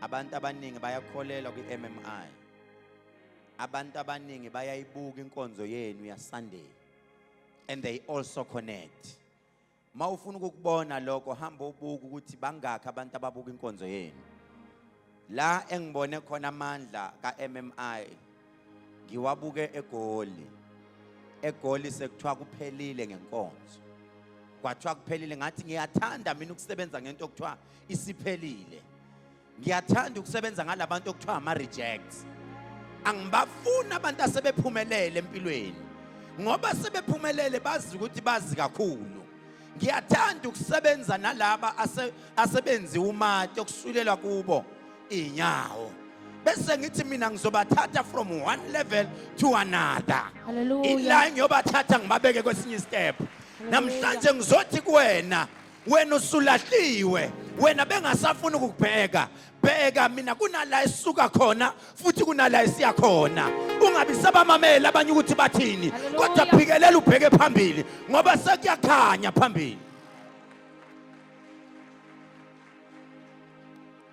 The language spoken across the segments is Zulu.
Abantu abaningi bayakholelwa kwi-MMI. Abantu abaningi bayayibuka inkonzo yenu ya Sunday. And they also connect. Mawufuna ukubona lokho hamba ubuka ukuthi bangakho abantu ababuka inkonzo yenu. La engibone khona amandla ka-MMI ngiwabuke eGoli. eGoli sekuthiwa kuphelile ngenkonzo. Kwathiwa kuphelile ngathi ngiyathanda mina ukusebenza ngento okuthiwa isiphelile. Ngiyathanda ukusebenza ngalabantu okuthiwa ama-rejects. Angibafuna abantu asebephumelele empilweni. Ngoba sebephumelele bazi ukuthi bazi kakhulu. Ngiyathanda ukusebenza nalaba asebenzi umati okusulelwa kubo inyawo. Bese ngithi mina ngizobathatha from one level to another. Hallelujah. Ila ngiyobathatha ngibabeke kwesinye step. Namhlanje ngizothi kuwena, wena usulahliwe, wena bengasafuna ukubheka. Bheka mina kunala esuka khona futhi kunala esiya khona. Ungabi sabamamela abanye ukuthi bathini, kodwa phikelela ubheke phambili ngoba sekuyakhanya phambili.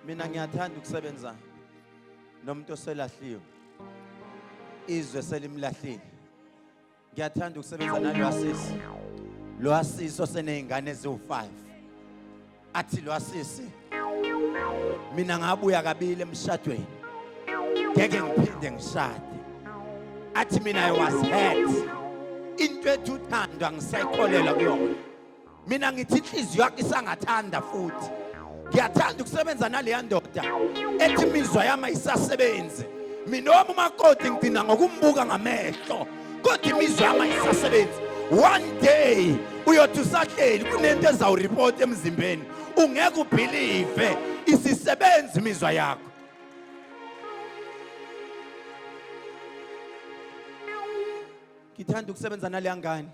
Mina ngiyathanda ukusebenza nomuntu oselahliwe. Izwe selimlahlile. Ngiyathanda ukusebenza nalwasisi. Lwasisi oseneyingane eziwu5. Athi lwasisi mina ngabuya kabili emshadweni. Ngeke ngiphinde ngishade. Athi mina I was hurt. Into etuthandwa ngisayikholela kuyona. Mina ngithi inhliziyo yakhe isangathanda futhi. Ngiyathanda ukusebenza naleya ndoda ethi imizwa yami ayisasebenzi. Mina umakoti ngidina ngokumbuka ngamehlo. Kodwa imizwa yami ayisasebenzi. One day uyothi usahleli kunento ezawureport emzimbeni. Ungeke ubelieve isisebenzi imizwa yakho. Ngithanda ukusebenza naleya ngane.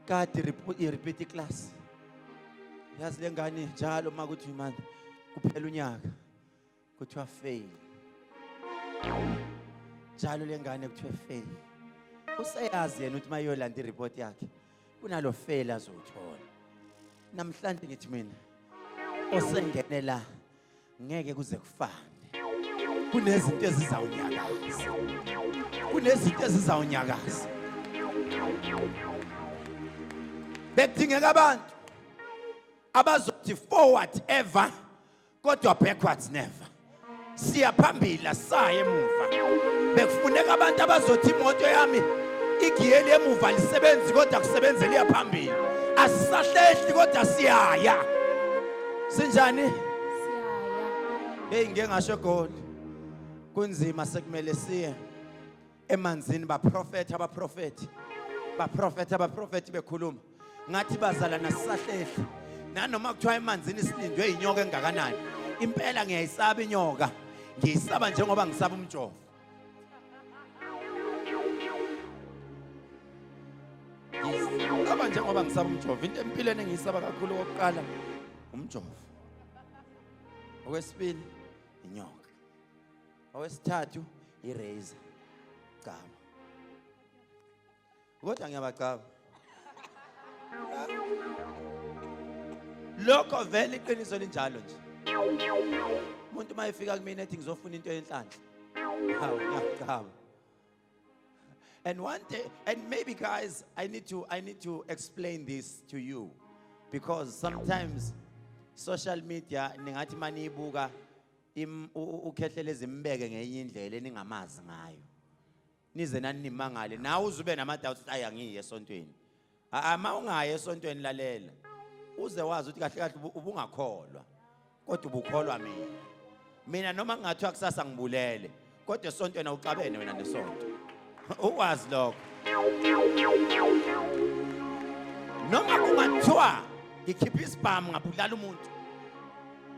Kade repeat class. Yazi le ngane njalo makuthi imali kuphela unyaka kuthiwa fail. Njalo le ngane kuthiwa fail. Useyazi yena ukuthi mayolanda ireport yakhe kunalo fail azothola. Namhlanje ngithi mina osengene la ngeke kuze kufane. Kunezinto ezizawunyakaza. Kunezinto ezizawunyakaza. Bekudingeka abantu abazothi forward ever kodwa backwards never. Siya phambili asaye emuva. Bekufuneka abantu abazothi imoto yami igiyeli emuva lisebenzi kodwa kusebenzele yaphambili. Asisahlehli kodwa siyaya. Sinjani? Siyaya. Hey ngeke ngasho God. Kunzima sekumele siye emanzini abaprofeti bekhuluma. Ngathi bazalana sisahlehli. Nanoma kuthiwa emanzini silindwe inyoka engakanani. Impela ngiyayisaba inyoka. Ngiyisaba njengoba ngisaba umjovo. Ngiyisaba njengoba ngisaba umjovo. Into empilweni engiyisaba kakhulu okokuqala umjovo. Okwesibili inyoka. Okwesithathu irazor. Gama. Kodwa ngiyabacaba. Lokho vele iqiniso linjalo nje. Umuntu mayefika kumina ethi ngizofuna into enhlanhla. Hawu ngiyacaba. And one day, and maybe guys, I need to explain this to you because sometimes social media ningathi maniyibuka ukhehlelezi imbeke ngenye indlela eningamazi ngayo. Nize nani nimangale nawe uzube nama doubts aya ngiye esontweni. Ama ungaye esontweni lalela. Uze wazi ukuthi kahle kahle ubungakholwa. Kodwa ubukholwa mina. Mina noma ngingathiwa kusasa ngibulele, kodwa esontweni awuxabene wena nesonto. Uwazi lokho. Noma kungathiwa ngikhipha isibhamu ngabulala umuntu.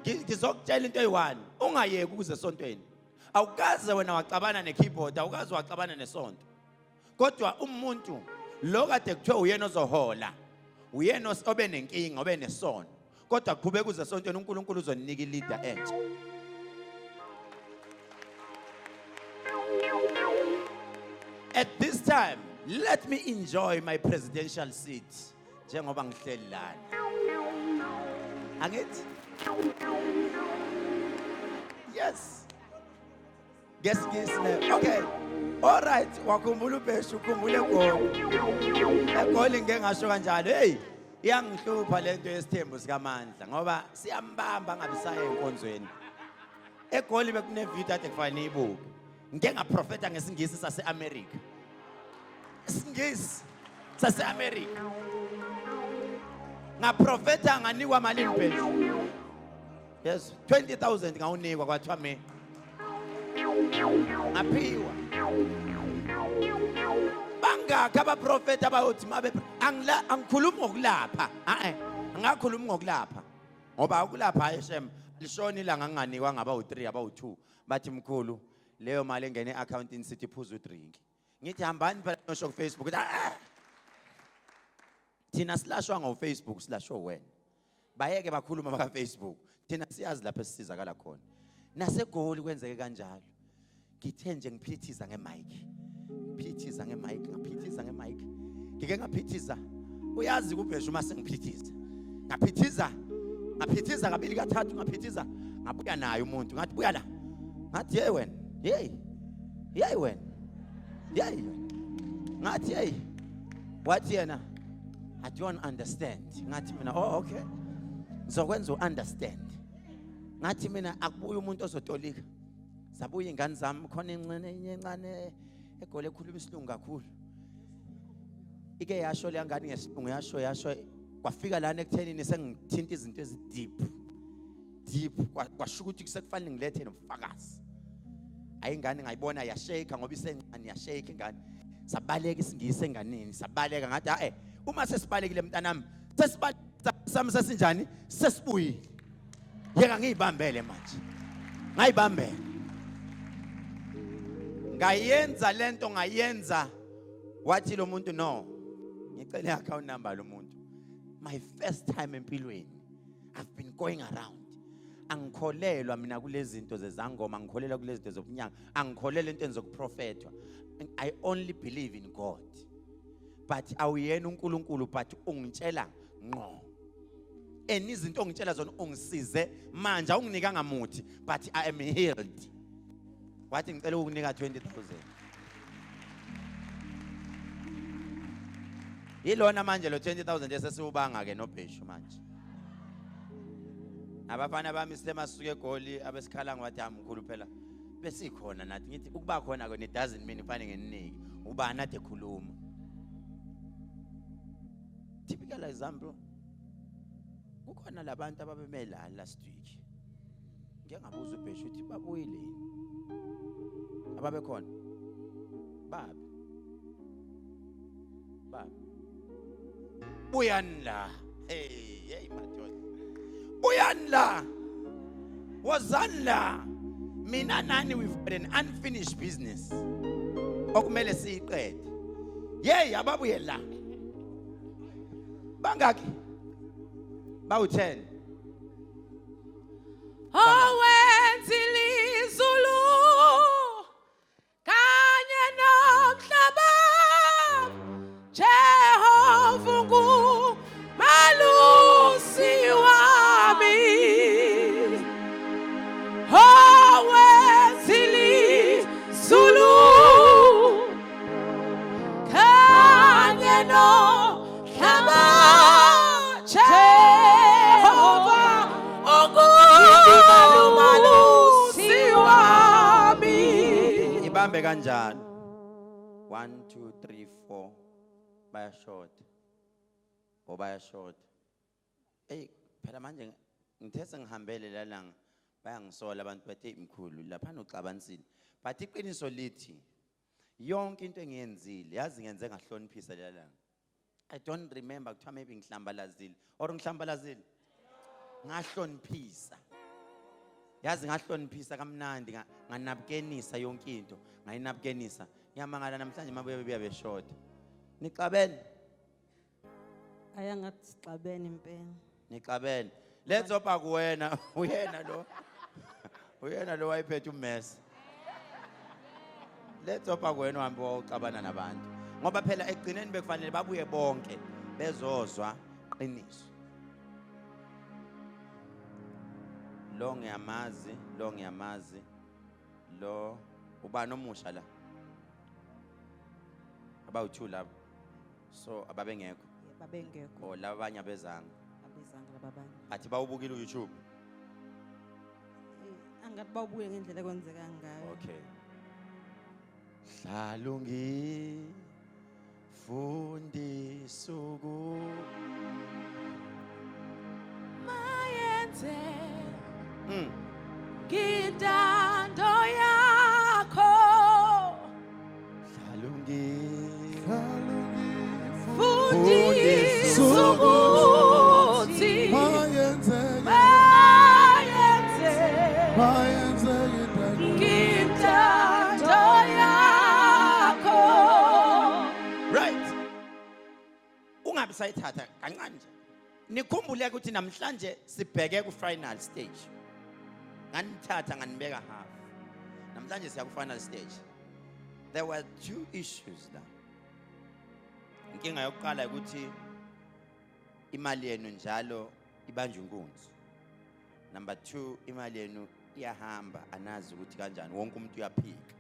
Ngizokutshela into eyi1, ungayeki ukuze esontweni. Awukaze wena waxabana nekeyboard, awukaze waxabana nesonto. Kodwa umuntu lo kade kuthiwa uyena ozohola, uyena obe nenkinga, obe nesono. Kodwa qhubeka kuze esontweni uNkulunkulu uzoninika ileader entsha. At this time, let me enjoy my presidential seat. Njengoba ngihleli lana. Angithi? Yes. Guess okay. All right. Wakhumbula ubheshu ukhumbule egoli. Egoli ngeke ngasho kanjalo. Hey, iyangihlupha lento yesithembu sikaMandla ngoba siyambamba ngabe saye enkonzweni. Egoli bekune video ade kufanele ibuke. Ngeke ngaprofeta ngesingisi sase-America. Isingisi sase-America. Ngaprofeta nganikwa malini phela. Yes, 20,000 ngawunikwa kwathiwa me. Ngaphiwa. Bangaka abaprofeta abayothi mabe angikhulumi ngokulapha. Angakhulumi ngokulapha. Ngoba ukulapha eshem lishona ilanga nginganikwa ngaba u3 aba u2. Bathi mkhulu leyo mali engene e-account in City phuza udrink. Ngithi hambani phela nosho ku Facebook. Thina silashwa ngo Facebook silashwa wena. Bayeke bakhuluma baka Facebook. Thina siyazi lapho esisizakala khona. Nasegoli kwenzeke kanjalo. Ngithe nje ngiphithiza ngemic. Phithiza ngemic, ngaphithiza ngemic. Ngike ngaphithiza. Uyazi kubhesha uma sengiphithiza. Ngaphithiza kabili kathathu ngaphithiza. Ngabuya naye umuntu. Ngathi buya la. Ngathi hey wena. Hey wena. Hey. Ngathi hey. Wathi yena? I don't understand. Ngathi mina oh okay. Ngizokwenza understand. Ngathi mina akubuye umuntu ozotolika. Sabuye ingane zami khona encane egole ekhuluma isilungu kakhulu. Ike yasho le ngane ngesilungu yasho kwafika lana ekuthenini sengithinta izinto ezideep kwasho ukuthi kusekufanele ngilethe nomfakazi. Ayingane ngayibona yashake ngoba isencane yashake ingane. Sabaleka isingisi enganeni sabaleka ngathi uma sesibalekile mntanami sesibaleka sami sesinjani sesibuyile. Yeka ngiyibambele manje. Ngayibambele. Ngayenza lento ngayenza wathi lo muntu no. Ngicela i-account number lo muntu. My first time empilweni. I've been going around. Angikholelwa mina kulezi zinto zezangoma, angikholelwa kulezi zinto zobunyanga, angikholelwa entweni zokuprofetwa. I only believe in God. But awuyena uNkulunkulu but ungitshela ngqo. Izinto ongitshela zona ungisize manje awunginika ngamuthi but I am healed. Wathi ngicela ukunika 20,000. Yilona manje lo 20,000 esesiubanga ke nobheshu manje. Abafana bami sisemasuke egoli abesikhala ngathi amkhulu phela besikhona nathi ngithi ukuba khona ke it doesn't mean kufanele nginike ubani ade khuluma. Typical example. Kukhona labantu ababemela last week. Ngeke ngabuza ubheshu uthi babuyile. Ababe khona. Babi. Buyanla. Hey madoda. Buyanla. Wozanla. Mina nani we've got an unfinished business. Okumele siyiqede. Hey ababuye la. Bangaki? Bawu10. Owenzile izulu kanye nomhlaba Jehova ngumalusi wami Owenzile izulu kanye nomhlaba Ibambe kanjani 1 2 3 4 baya short obaya short phela manje ngithe ngihambele lalanga bayangisola abantu bathi imkhulu lapha noxabanisile but iqiniso lithi yonke into engiyenzile yazi ngenze ngahloniphisa lalanga. I don't remember kuthiwa maybe ngihlambalazile or ngihlambalazile ngahloniphisa. Yazi ngahloniphisa kamnandi nganabukenisa yonke into ngayinabukenisa ngiyamangala namhlanje mabuye beshort nixabene ayangathi sixabene impela nixabene let's hope akuwena uyena lo wayiphethe ummesi let's hope akuwena uhambe waxabana nabantu ngoba phela egcineni bekufanele babuye bonke bezozwa qiniso. Lo ngiyamazi. Lo ubani omusha la? Abawu-2 labo. So ababengekho. babengekho O laba abanye abezanga. abezanga lababanye Athi bawubukile uYouTube. angathi bawubuye ngendlela kwenzeka ngayo Okay. Hlalungi fundisuku mayenze Mm. ngintando yakho Hlalungi fundisa ukuthi mayenze ngintando yakho. Right. Ungabi sayithatha kancane nje. Nikhumbule ukuthi namhlanje sibheke ku final stage. Nganithatha nganibeka half. Namhlanje siya ku final stage. There were 2 issues la. Inkinga yokuqala ukuthi imali yenu njalo ibanjwe inkunzi. Number 2, imali yenu iyahamba anazi ukuthi kanjani wonke umuntu uyaphika.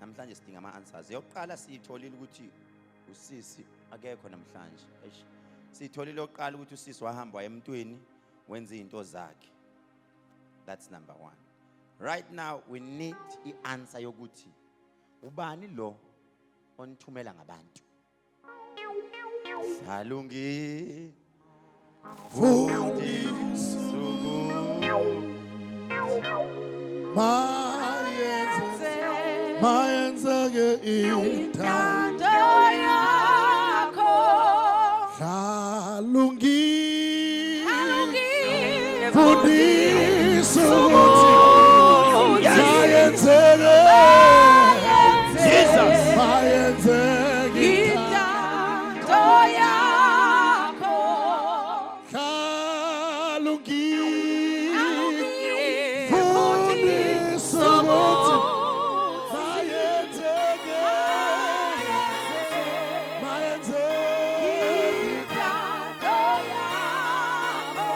Namhlanje sidinga ama-answers. Yokuqala siyitholile ukuthi usisi akekho namhlanje. Siyitholile yokuqala ukuthi usisi wahamba emntweni wenza izinto zakhe. That's number 1. Right now we need i-answer yokuthi ubani lo onithumela ngabantu. Hlalungi fundisuku mayenze ke Ngintando yakho hlalungi alungile fundisa ukuthi mayenze Jesus. mayenze ngintando yakho hlalungi alungile fundisa ukuthi mayenze ngintando yakho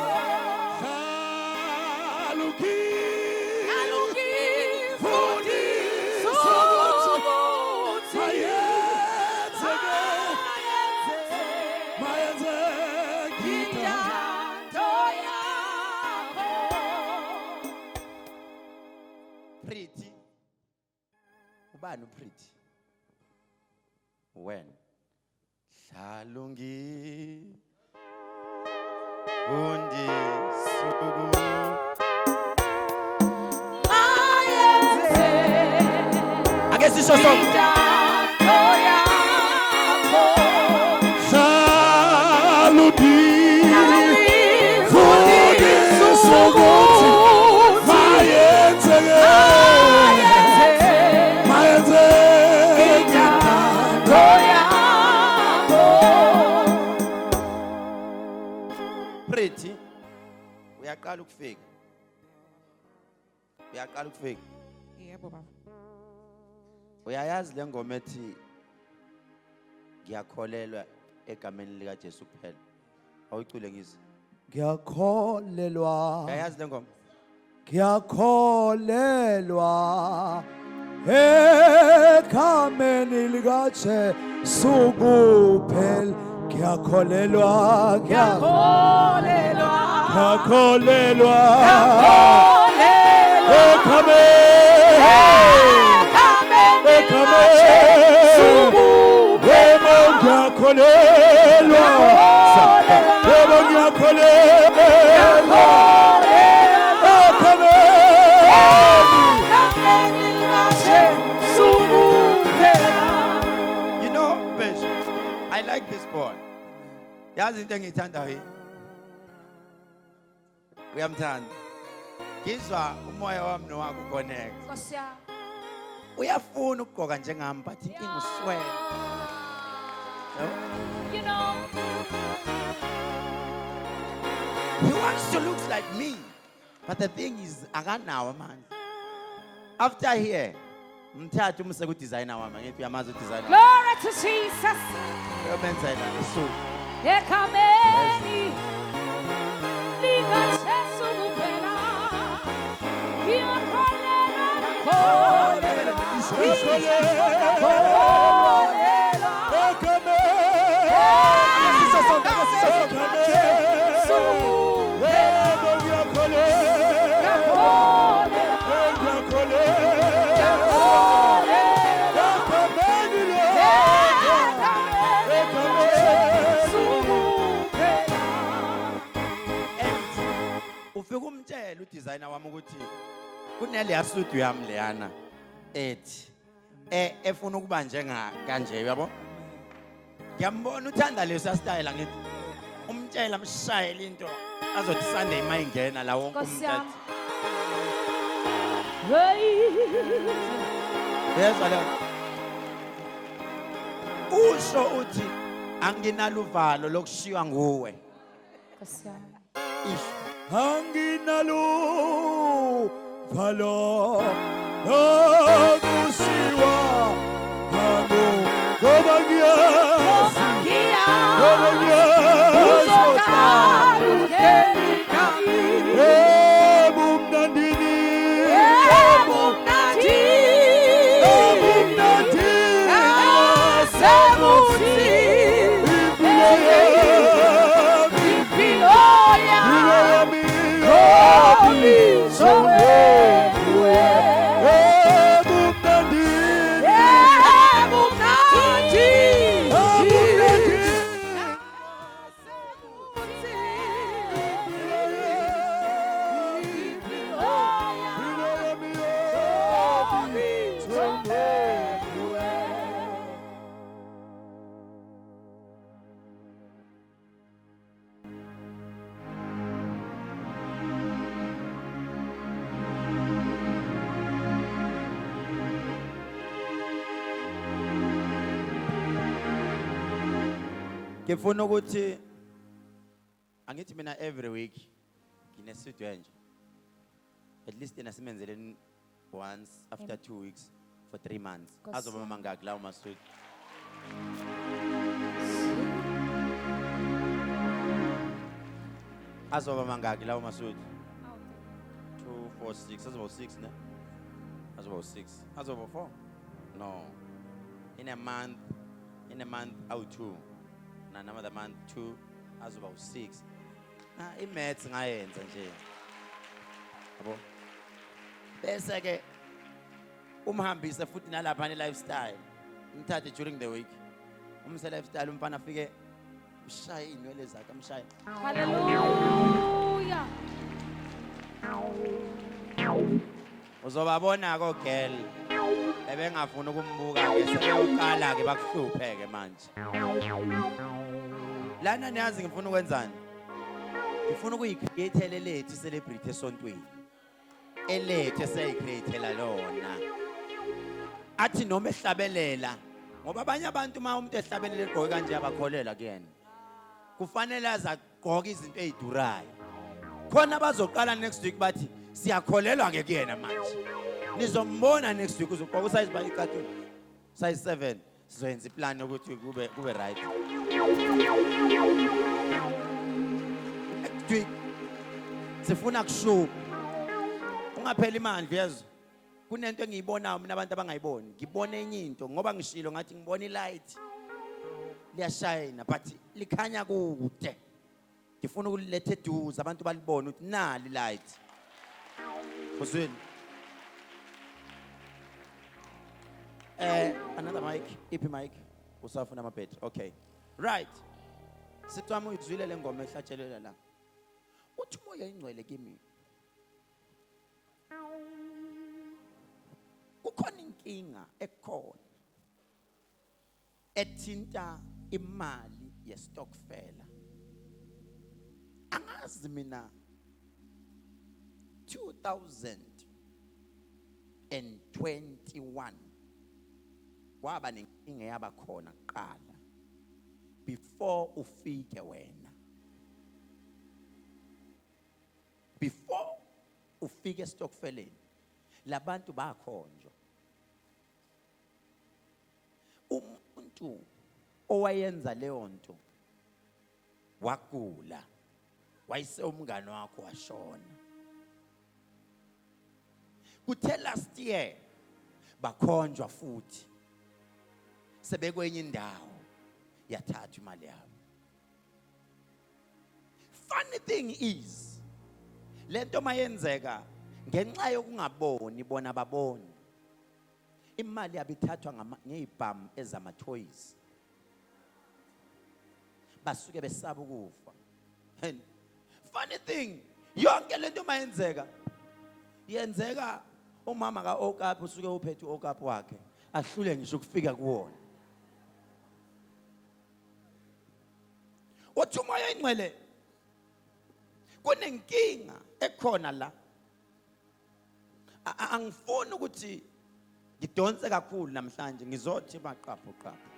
hlalungi alungile fundisa ukuthi mayenze ngintando yakho. Pretty. Ubani uPretty? When? Hlalungi fundisuku ake sisho sonke. hlalungi fundisa ukuthi mayenze Pretty. Uyaqala ukufika. Yebo baba. Uyayazi le ngoma ethi ngiyakholelwa egameni lika Jesu kuphela. Awucule ngizi. ngiyakholelwa Uyayazi le ngoma? ngiyakholelwa egameni likaJesu kuphela ngiyakholelwa ngiyakholelwa You know, Bishop, I like this boy. Yazi into engiyithanda yini? Uyamthanda. Ngizwa umoya wami nowakho connect. Nkosi yami. Uyafuna ukugqoka njengami but inkinga uswele. You know, He wants to look like me. But the thing is, akanawo manje. After here, mthatha umse ku designer wami, ngithi uyamazi udesigner. glory to Jesus. Uyomenza la so. Ekameni likaJesu kuphela Ufika umtshela udesigner wami ukuthi kuneleya suit yami leyana ethi efuna ukuba njenga kanje yabo. Ngiyambona uthanda leso style ngithi umtshela mshayela into azothi Sunday mayingena la wonke Nkosi umuntu yami. athi yezwa le usho uthi anginaluvalo lokushiywa nguwe. Nkosi yami. Isho Anginalo valo okusiwa hamo ngoba ngiyazi ngoba ngiyazi ebumnandini ngifuna ukuthi angithi mina every week nginestudio nje at least nasimenzele once after 2 weeks for 3 months azoba mangaki lawo ma-studio azoba mangaki lawo ma-studio 2 4 6 azoba 6 ne azoba 6 azoba 4 no in a month out 2 na another month 2 azoba 6 i-maths ngayenza nje yabo bese ke umhambise futhi nalapha ne-lifestyle umthathe during the week umse lifestyle umfana afike mshaye inwele zakhe mshaye Hallelujah. uzobabona ko girl ebengafuna ukumbuka ke sebeyoqala ke bakuhluphe ke manje lana niyazi ngifuna ukwenzani ngifuna ukuyicreate lethu celebrity esontweni elethu eseyicreatela lona athi noma ehlabelela ngoba abanye abantu uma umuntu ehlabelela egqoke kanje abakholela kuyena kufanele azagqoka izinto ezidurayo khona bazoqala next week bathi siyakholelwa ke kuyena manje nizombona next week uzogqoka usize ba icartoon size 7 sizoyenza iplan ukuthi kube right next week sifuna kushuba ungapheli imandla yezwa kunento engiyibonayo mina abantu abangayiboni ngibona enye into ngoba ngishilo ngathi ngibona ilight liyashayina but likhanya kude ngifuna ukulethe eduze abantu balibone ukuthi nali light kuzweni another mic iphi mic usafuna ama battery okay right sithwama uyizwile le ngoma ehlatshelela la uthi umoya ingcwele kimi kukhona inkinga ekhona ethinta imali yestokfela angazi mina 2021 kwaba nenkinga yaba khona kuqala before ufike wena before ufike estokfeleni labantu bakhonjwa umuntu owayenza leyo nto wagula wayise umngane wakho washona kuthe last year bakhonjwa futhi sebekwenye indawo yathatha imali yabo. Funny thing is lento mayenzeka ngenxa yokungaboni bona baboni. Imali yabithathwa ngezibhamu ezama toys. Basuke besaba ukufa. Funny thing, yonke lento mayenzeka yenzeka umama kaOkapi usuke uphethe uOkapi wakhe ahlule ngisho ukufika kuwona. Wathi umoya ingcwele kunenkinga ekhona la. Angifuni ukuthi ngidonse kakhulu namhlanje ngizothi baqaphu qaphu.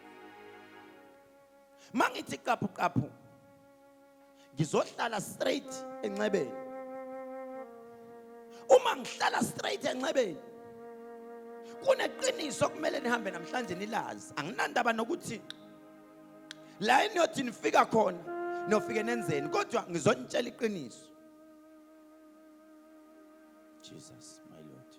Mangithi qaphu qaphu ngizohlala straight enxebeni. Uma ngihlala straight enxebeni kuneqiniso kumele nihambe namhlanje nilazi. Anginandaba nokuthi la eniyothi nifika khona nofike nenzeni kodwa ngizonitshela iqiniso. Jesus my Lord.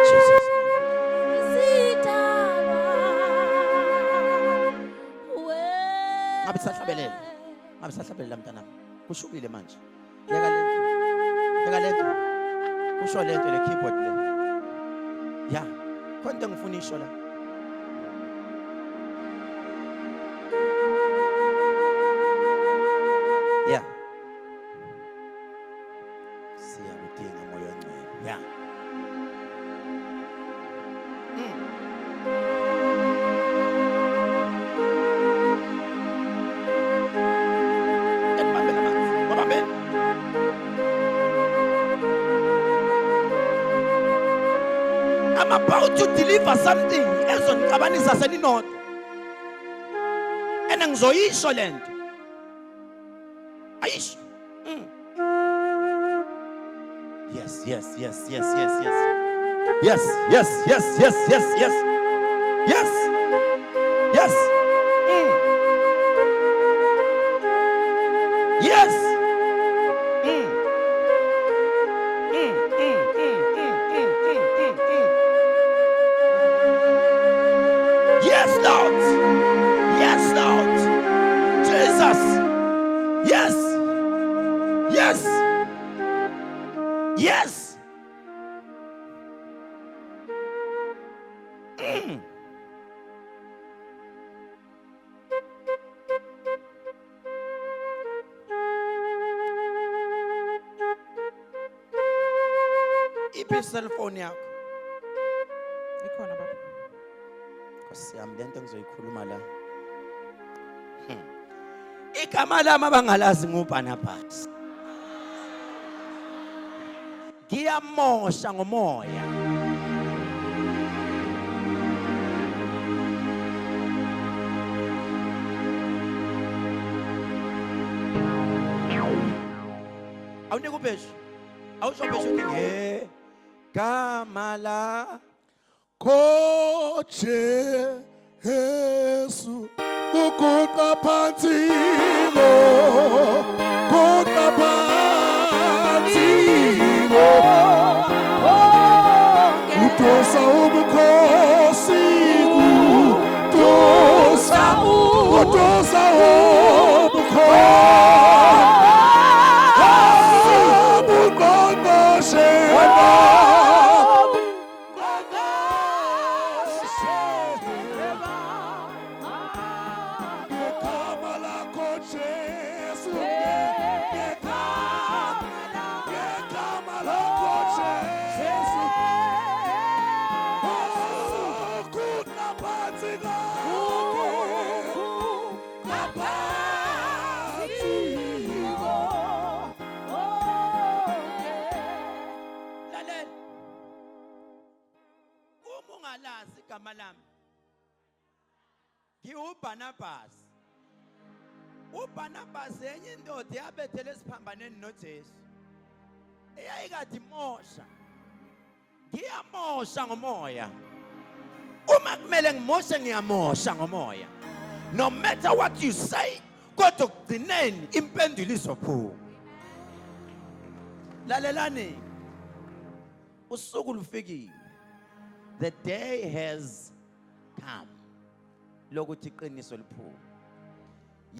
Jesus my Lord. Ngabe sahlabelela mntanami. Kushukile manje. Yeka lento. Kusho lento le keyboard le. Ya, konke ngifuna isho la. Ya. Siyakudinga moya ongcwele. Ya. I'm about to deliver something ezonixabanisa seninodwa. And ngizoyisho lento. Ayisho. Yes. Yes. Yes, Lord. Jesus. Yes. Iphi cell phone yakho? Ikhona baba. Siyami lento ngizoyikhuluma la. Igama lami abangalazi nguBarnabas. Ngiyamosha ngomoya. Awunike ubheshu. Awusho ubheshu uthi gama la Koche Yesu kukuqa phansi ngo kuqa phansi ngo utosa ubukhosi utosa ubukhosi ungalazi igama lami. NgiuBarnabas. uBarnabas enye indoda yabethele esiphambaneni noJesu. Eyayikade imosha. Ngiyamosha ngomoya. Uma kumele ngimoshe ngiyamosha ngomoya. No matter what you say, kodwa kugcineni impendulo izophuma. Lalelani. Usuku lufikile. The day has come. Lokuthi iqiniso liphuma.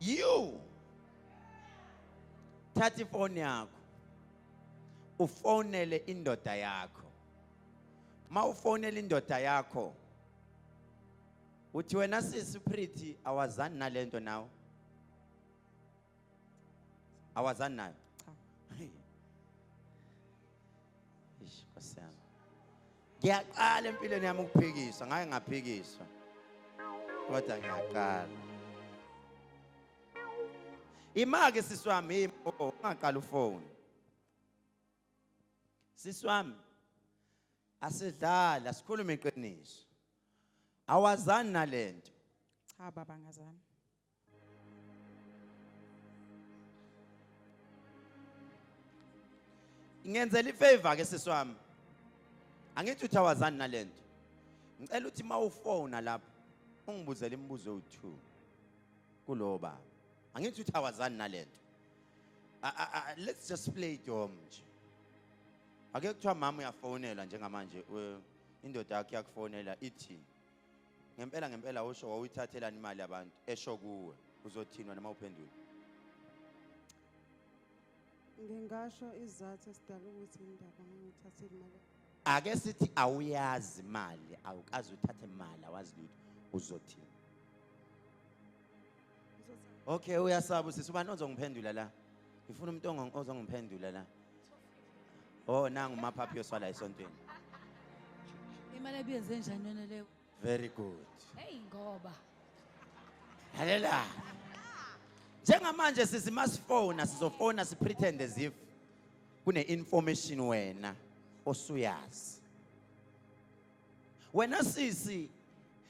You thatha ifoni yakho. Ufonele indoda yakho. Ma ufonele indoda yakho. Uthi wena sisi Pretty awazani nalento nawo. Awazani nayo. Ish kwasami. Ngiyaqala empilweni yami ukuphikiswa, ngake ngaphikiswa. Kodwa ngiyaqala. Imake siswami ungaqala ufone. Siswami asidlala sikhulume iqiniso. Awazani nalento. Cha baba ngazani. Ngenzela ifavor ke siswami. Angithi uthi awazani nalento. Ngicela uthi mawufona lapha ungibuzele imibuzo u2 kulo baba. Angithi uthi awazani nalento. Let's just play it home nje. Ake kuthiwa mama uyafonela njengamanje indoda yakhe yakufonela ithi ngempela usho wawuyithathelana imali yabantu esho kuwe uzothinwa noma uphendula. Ngingasho izathu esidala ukuthi indaba ngithathele imali. Ake sithi awuyazi imali, awukazi uthathe imali, awazi lutho uzothini. Okay, uyasaba sisi ubani ozongiphendula la? Ngifuna umuntu ozongiphendula la. Oh, nangu maphaphi yoswala esontweni. Imali ebiyenze njani yona leyo? Very good. Hey ngoba. Halela. Njengamanje sisi masifona sizofona pretend as if kune information wena osuyazi. Wena sisi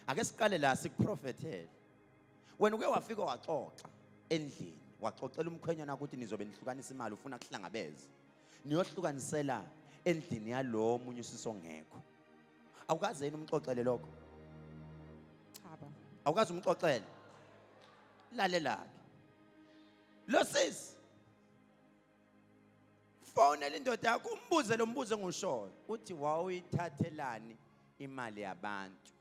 ake siqale la sikuprophetele. Wena uke wafika waxoxa endlini, waxoxela umkhwenyana ukuthi nizobe nihlukanisa imali ufuna kuhlangabeze. Niyohlukanisela endlini yalo omunye usisongekho. Awukaze yini umxoxele lokho? Cha baba. Awukaze umxoxele. Lalela. Lo sis. Fonela indoda yakho umbuze lo mbuzo engushoyo. Uthi wawuyithathelani imali yabantu?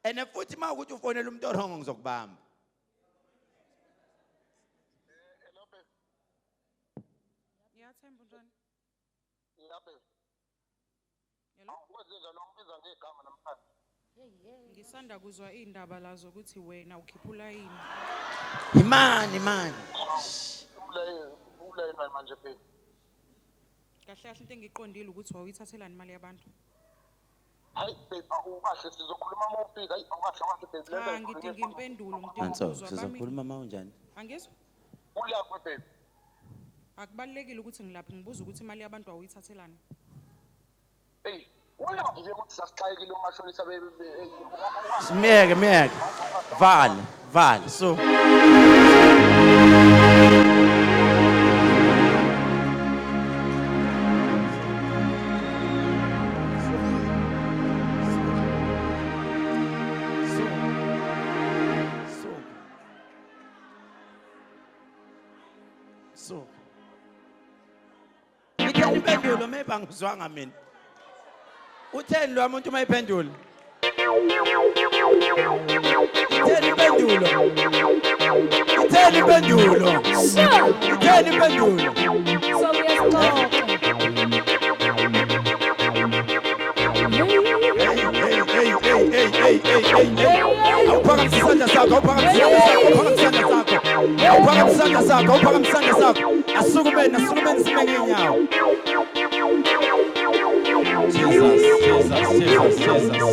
Ene futhi ma ukuthi ufonela umuntu orongo ngizokubamba. Iyathemba njani? Yabe. Hello? Kwenzenza nombiza ngegama namhlanje. Ngisanda kuzwa indaba lazo ukuthi wena ukhiphula yini. Imani. Ulayini manje phela. Kahle kahle into engiqondile ukuthi wawuyithathelana imali yabantu. Hayi awukahle sizokhuluma uma ufika. Hayi awukahle phela. Cha ngidinga impendulo ngidinga Anso, ukuzwa bami. sizokhuluma mawunjani? Angizwa? Ulapho phela. Akubalekile ukuthi ngilaphi ngibuza ukuthi imali yabantu awuyithathelana. Hey, ulapho nje ukuthi sasixayekile umashonisa Miyeke. Vala. So. Impendulo maybe angizwanga mina. Utheni lo muntu mayiphendula? Utheni impendulo? So Awuphakamisanda sakho. Asukumeni sime ngenyawo.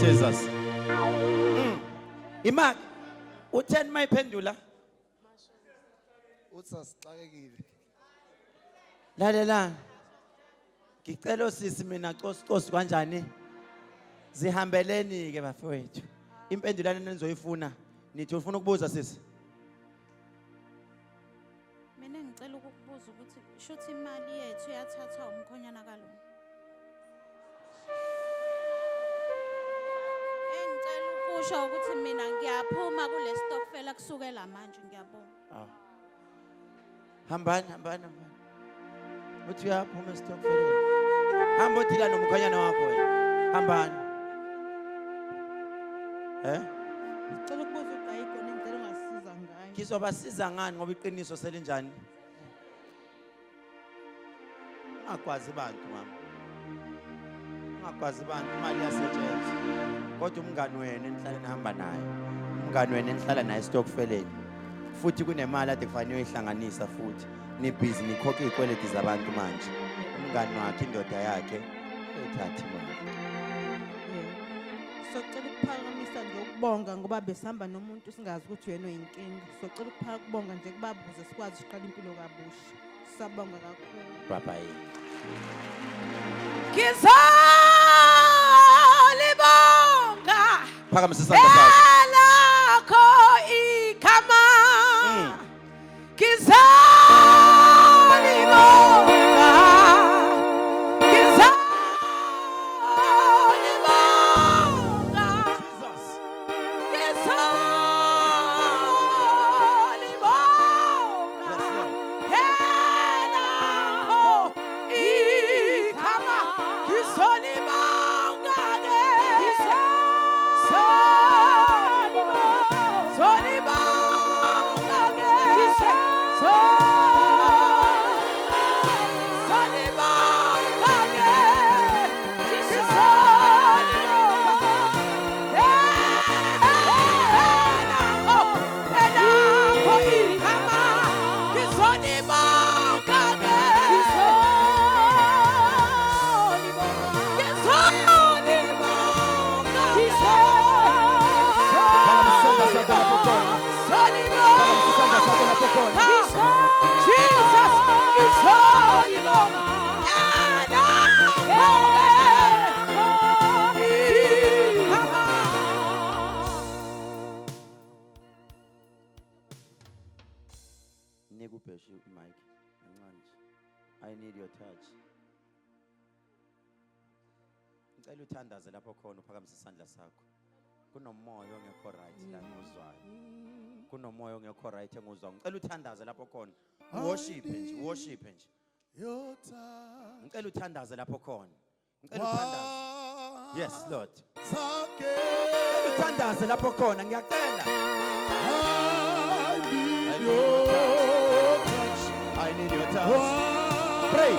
Jesus. Imaki, utheni mayiphendula? Utsasixakekile. Lalela. Ngicela sisi mina cosi kanjani? Zihambeleni ke bafowethu. Impendulane nizoyifuna. Nithi ufuna ukubuza sisi? Mina ngicela ukukubuza ukuthi shothi imali yethu yathathwa umkhonyana kalo. Ngicela ukusho ukuthi mina ngiyaphuma kule stokfela kusukela manje ngiyabonga. Hambani. Uthi uyaphuma esitokfeleni. Hamba uthila nomkhonyana wakho wena. Hambani. Ngicela ukubuza ukuthi ayikhona indlela ongasiza ngayo. Ngizobasiza ngani ngoba iqiniso selinjani? Ungakwazi abantu mama. Ungakwazi abantu imali yasetshenziswa. Kodwa umngani wena enihlala nihamba naye. Umngani wena enihlala naye esitokfeleni. Futhi kunemali ade kufanele uyihlanganisa futhi. Nibhizi nikhokhe izikweleti zabantu manje. Umngani wakhe indoda yakhe ethatha imali. Socela ukuphakamisa nje ukubonga ngoba besihamba nomuntu singazi ukuthi uyena oyinkinga. Socela ukubonga nje kubabuze sikwazi ukuqala impilo kabusha. Sisabonga kakhulu. Bye. Ngizolibonga Phakamisa isandla sakho. elakho igama. Ngizolibonga Nikupeshe mic kancane. I need your touch. Ngicela uthandaze lapho khona uphakamise isandla sakho. Kunomoya ongekho right la ngozwayo. Kunomoya ongekho right engozwayo. Ngicela uthandaze lapho khona. Worship nje. Your time. Ngicela uthandaze lapho khona. Ngicela uthandaze. Yes, Lord. Ngicela uthandaze lapho khona ngiyacela. I need your touch. Pray.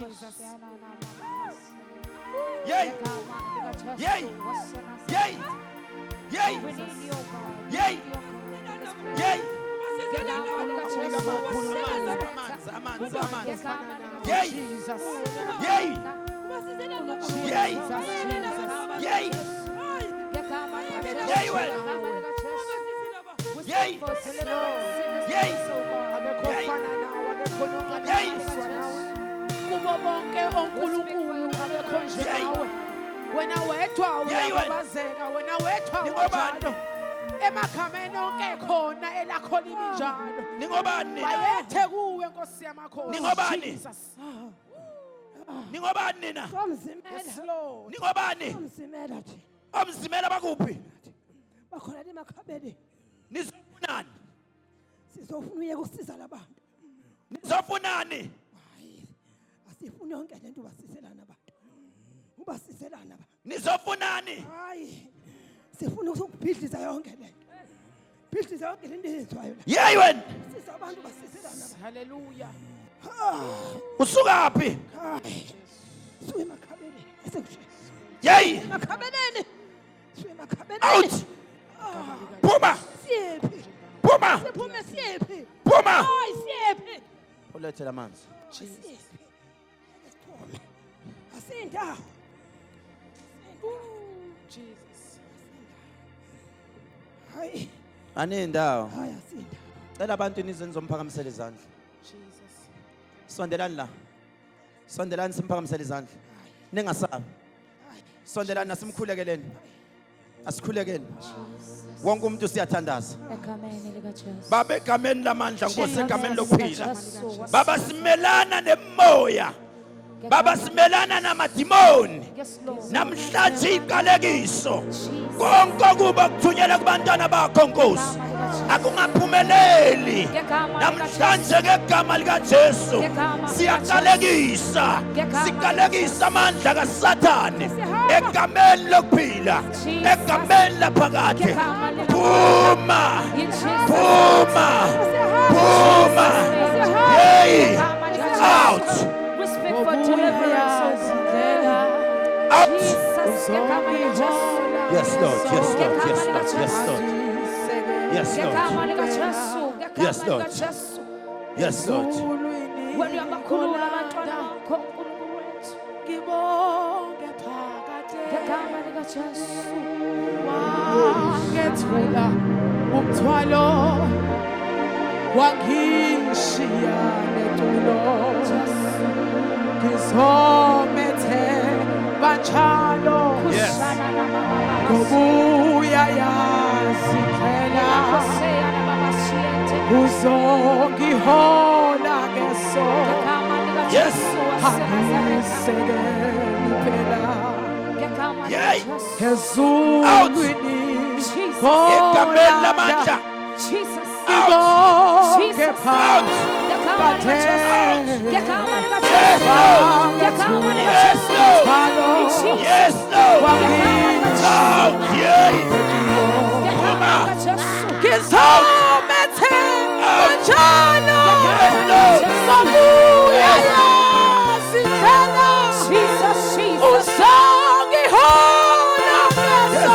Jesus. Yay! Yay! Yay! Kubo bonke onkulunkulu abekho nje nawe. Wena wedwa uyababazeka, wena wedwa unjalo. Emaghameni onke khona elakho limi njalo. Ningobani? Bayethe kuwe Nkosi yamakhosi. Ningobani? Jesus. Ningobani nina? Yes, Lord. Ningobani? Omzimela bakuphi? Bakhona emakhabeni. Nizofunani? Sizofuna uye kusiza labantu. Nizofunani? Asifuni yonke lento ubasiselana abantu. Ubasiselana abantu. Nizofunani? Hayi. Sifuna ukubhidliza yonke lento. Bhidliza yonke lento eyenziwayo la. Yey wena. Siza abantu basiselana. Hallelujah. Usukaphi? Suye emakhabeni. Yey! Emakhabeni. Suye emakhabeni. Out! Phuma! Siyephi? Phuma! Siphume siyephi? Phuma! Hayi siyephi? Ulethe lamanzi. Siyephi? Siphume. Asinda. Jesus. Hayi. Anindawo. Hayi asinda. Cela abantu nize nizomphakamisela izandla. Jesus. Sondelani la. Sondelani simphakamisela izandla. Ningasabi. Sondelani nasimkhulekeleni. Asikhulekeni. Wonke umuntu siyathandaza. Egameni likaJesu. Baba egameni lamandla Nkosi egameni lokuphila. Baba simelana nemoya. Baba simelana namadimoni. Yes, Lord. Namhlanje iqalekiso. Konke kuba kuthunyelwa kubantwana bakho Nkosi. Akungaphumeleli. Namhlanje ngegama likaJesu siyaqalekisa. Siqalekisa amandla kaSathane egameni lokuphila. Egameni laphakade. Phuma. Phuma. Phuma. Hey. Out. We speak for deliverance, oh God. Out. Jesus, egameni likaJesu. Yes, Lord. Yes, Lord. Yes, Lord. Yes, Lord. Yes, Lord. Egameni likaJesu. Yes, Egameni Lord. likaJesu. Yes, Lord. Wena uyabakhulula abantwana bakho uNkulunkulu wethu. Ngibonge phakade. Egameni likaJesu. Wangethula umthwalo. Wangishiya netulo. Ngizomethe banjalo. Yes. Ngobuya yazi phela. Uzongihola ngeso. Yes. Angisekeli phela. Yay. Ezulwini Egameni lamandla. Jesus. ngibonge Jesus. phakade. Yes, Lord. Yes, Lord. Yes, Lord. Out. Yay. Phuma. Ngizomethe kanjalo. Yes, Lord. Ngobuya yazi phela. Uzongihola ngeso.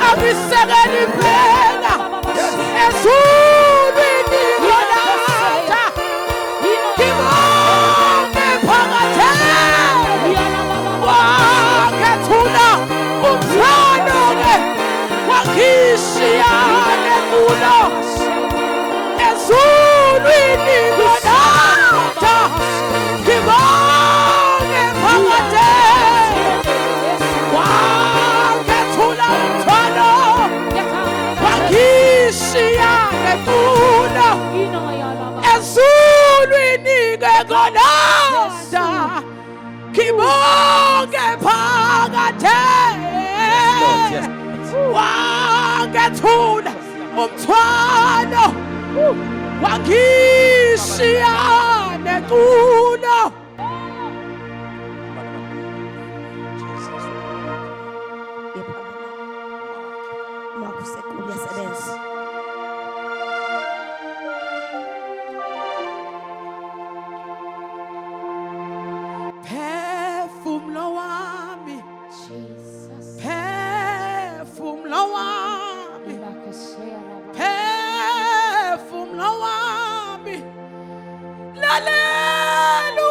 Angisekeli phela. Ezulwini ngonatha. Ngibonge phakade. Wangethula umthwalo-ke. Wangishiya nekulo. Ezulwini ngonatha. Ngibonge phakade. Wangethula umthwalo. Wangishiya nekulo. Ezulwini ngonatha. Ngibonge phakade. Yes. Wangethula umthwalo. Wangishiya neculo. Phefumlo wami, phefumlo wami, phefumlo wami, lalela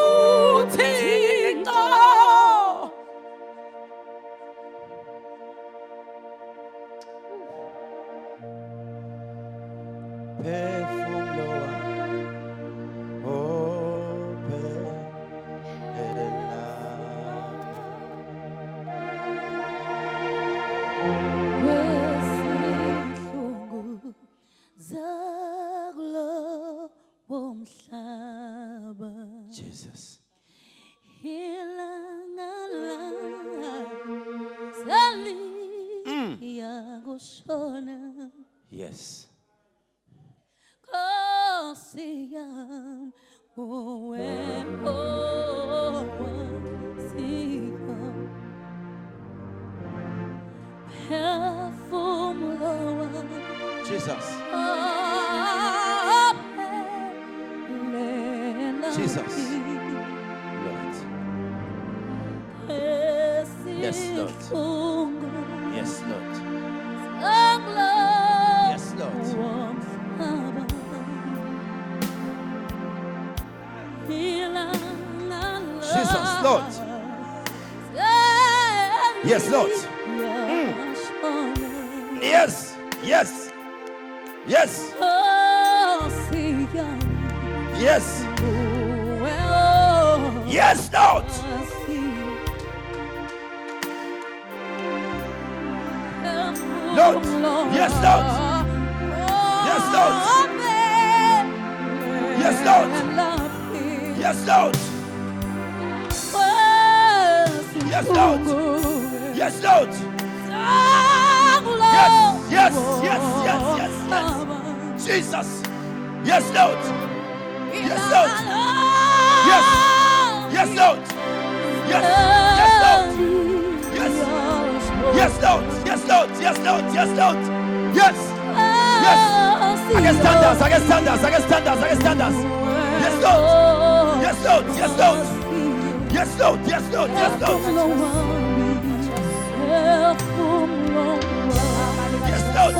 Phefumlo Kwezinhlungu zakulo womhlaba Jesus. ilanga saliya kushona Yes. Nkosi yami uwe owasika Phefumlo wami Jesus. Jesus. Lord. Yes, Lord. Yes, Lord. Yes, Lord. Jesus, Lord. Yes, Lord. Yes. Yes. Yes. Yes. Yes, Lord. Lord. Yes, Lord. Yes, Lord. Yes, Lord. Yes, Lord. Yes, Lord. Yes, Lord. Yes, yes, yes, yes, yes. Jesus. Yes, Lord. Yes, Lord. Yes. Yes, Lord. Yes. Yes, Lord. Yes. Yes, Lord. Yes, Lord. Yes, Lord. Yes, Lord. Yes. Yes. I can stand us. I can stand us. I can stand us. I can stand us. Yes, Lord. Yes, Lord. Yes, Lord. Yes, Lord. Yes, Lord. Yes, Lord. Yes, Lord.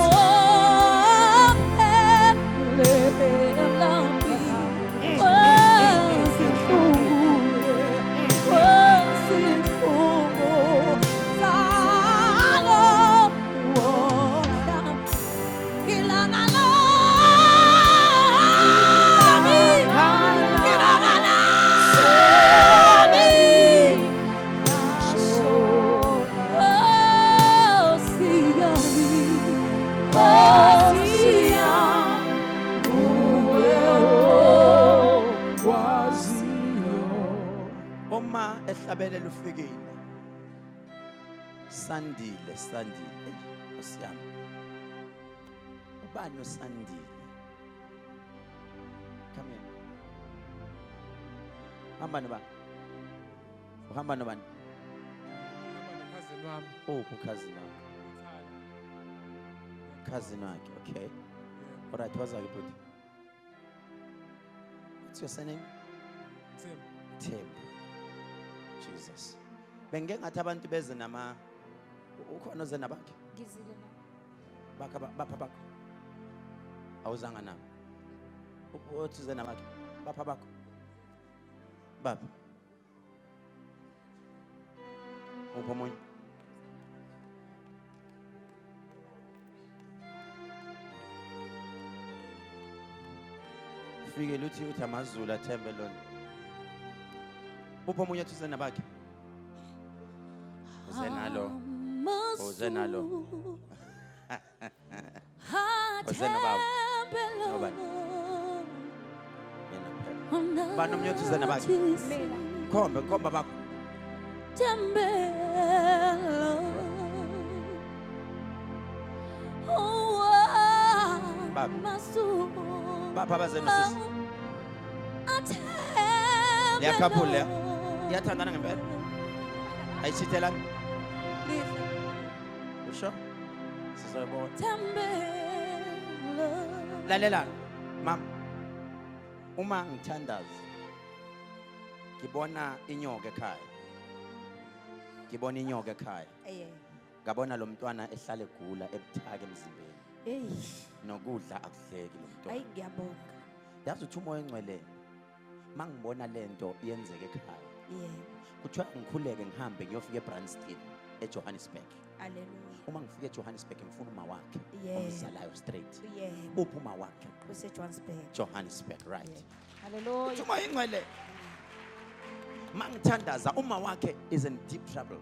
Uma ehlabelela ufikile. Sandile, sandile. Osiyami. Ubani osandile? Come here. Hamba nobani? Uhamba nobani? Oh, cousin wakhe. Cousin wakhe, okay. All right, what's your name? What's your surname? Tim. Jesus. Bengeke ngathi abantu beze nama ukhona oze nabakhe? Ngizile la. Bapha bakho. Awuzanga nabo. Uthi uze nabakhe? Bapha bakho. Bapha. Upha omunye. Fike uthi amazulu athembe lona. Upha omunye uthi uze nabakhe? Uze nalo. Uze nalo. Uze nababo. Nobani? Yena phela. Bani omunye uthi uze nabakhe? Khomba bakho. Bapha bazenosisi. Liyakhaphula. Iyathandana ngempela. Ayishithelani. Usho? Sizoyibona. Lalela, mama. Uma ngithandaza. Ngibona inyoka ekhaya. Ngibona inyoka ekhaya. Ngabona lo mntwana ehlala egula ebuthaka emzimbeni. Nokudla akudleki lo mntwana. Hayi ngiyabonga. Yazi uthi umoya engcwele mangibona lento iyenzeka ekhaya. Yebo. Kuthiwa ngikhuleke ngihambe ngiyofika eBrandstein. eJohannesburg. Hallelujah. Uma ngifika eJohannesburg ngifuna uma wakhe Yeah. omzalayo straight. Yebo. Uphi uma wakhe? KuseJohannesburg. Johannesburg, right. Hallelujah. Uma ingcwele mangithandaza uma wakhe is in deep trouble.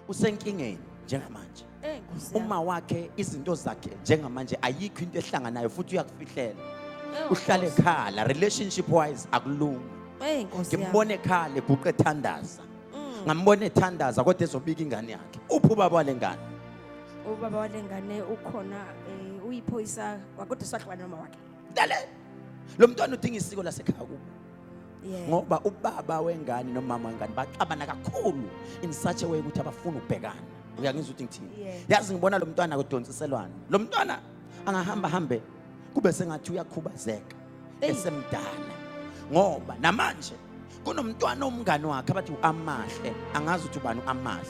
Usenkingeni njengamanje. Nkosi yami. Uma wakhe izinto zakhe njengamanje ayikho into ehlanganayo futhi uyakufihlela. Eh, Uhlale Nkosi. ekhala relationship wise akulungi. Nkosi yami. Ngimbone ekhala eguqe ethandaza. Ngambone ethandaza kodwa ezobika ingane yakhe. Uphi ubaba walengane? Ubaba walengane ukhona uyiphoyisa kwakude swahlukana noma wakhe. Dale. Lo mntwana udinga isiko lasekhaya kubo. Yeah. Ngoba ubaba wengane nomama wengane baxabana kakhulu in such a way ukuthi abafuna ukubhekana. Uyangizwa ukuthi ngithini? Yeah. Yazi ngibona lo mntwana kudonsiselwana. Lo mntwana angahamba hambe kube sengathi uyakhubazeka esemdala. Ngoba namanje kunomntwana omngane wakhe abathi uAmahle, angazi ukuthi ubani uAmahle.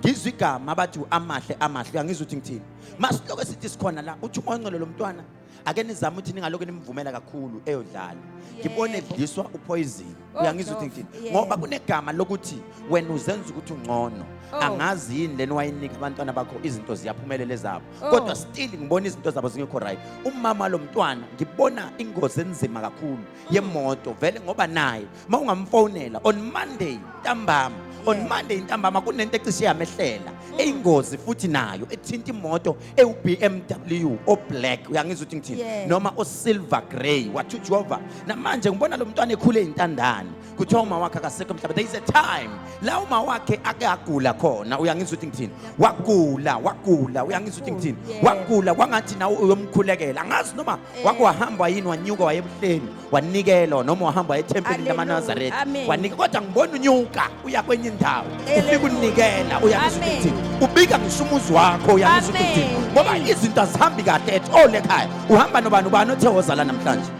Ngizwe igama abathi uAmahle, Amahle, uyangizwa ukuthi ngithini? Masiloko sithi sikhona la uthi uMongcelo lo mntwana ake nizame ukuthi ningaloku nimvumela kakhulu eyodlala. Ngibone edliswa upoison. Uyangizwa ukuthi ngithini? Ngoba kunegama lokuthi wena uzenza ukuthi ungcono. Angazi yini leni wayinika abantwana bakho izinto ziyaphumelela zabo. Kodwa still ngibona izinto zabo zingekho right. Umama lo mntwana ngibona ingozi enzima kakhulu yemoto vele ngoba naye mawungamfonela on Monday ntambama. On Monday ntambama kunento ecishe yamehlela eyingozi futhi nayo ethinta imoto eUBMW o black uyangizwa ukuthi ngithini noma o silver grey wathi Jehova namanje ngibona lo mntwana ekhule intandane kuthiwa uma wakhe akasekho emhlabeni. There is a time la uma wakhe ake agula khona uyangizwa ukuthi ngithini wagula uyangizwa ukuthi ngithini wagula kwangathi nawe uyomkhulekela angazi noma wake wahamba yini wanyuka wayebuhleni wanikela noma wahamba ethempelini lamaNazaretha wanika kodwa ngibona unyuka uya kwenye indawo ufika unikela uyangizwa ukuthi ngithini ubika ngisumuzi wakho uyangizwa ukuthi ngithini ngoba izinto azihambi kahle at all ekhaya uhamba nobani othe wozala namhlanje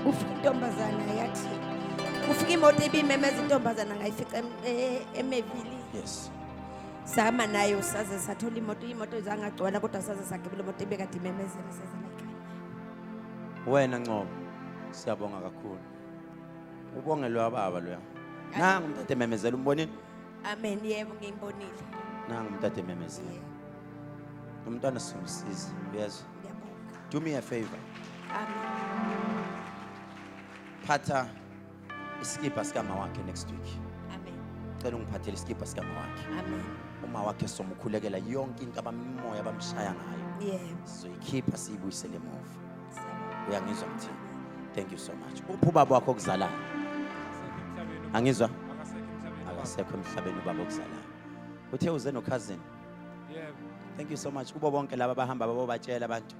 Ufika intombazana yathi ufika imoto ibimemeza intombazana ngayifica emevili. yes Sama nayo saze sathola imoto zangagcwala kodwa saze sagibela imoto ebekade imemezela sezela ekhaya. wena Ncobo siyabonga kakhulu ubongelwe ababa loya nangu umthathe memezela umbonini Amen. Yebo ngimbonile. nangu umthathe memezela umntwana simsiza uyezwa Ngiyabonga. do me a favor Amen. phatha iskipa sikama wakhe next week Amen. cela ungiphathele iskipa sikama wakhe Amen. uma wakhe somukhulekela yonke into abamimoya bamshaya ngayo Yebo. sizoyikhipha siyibuyisele emuva Siyabonga. uyangizwa ngithini thank you so much uphi ubaba wakho okuzalayo angizwa akasekho emhlabeni ubaba okuzalayo uthe uze no cousin thank you so much kubo bonke laba bahamba babobatshela abantu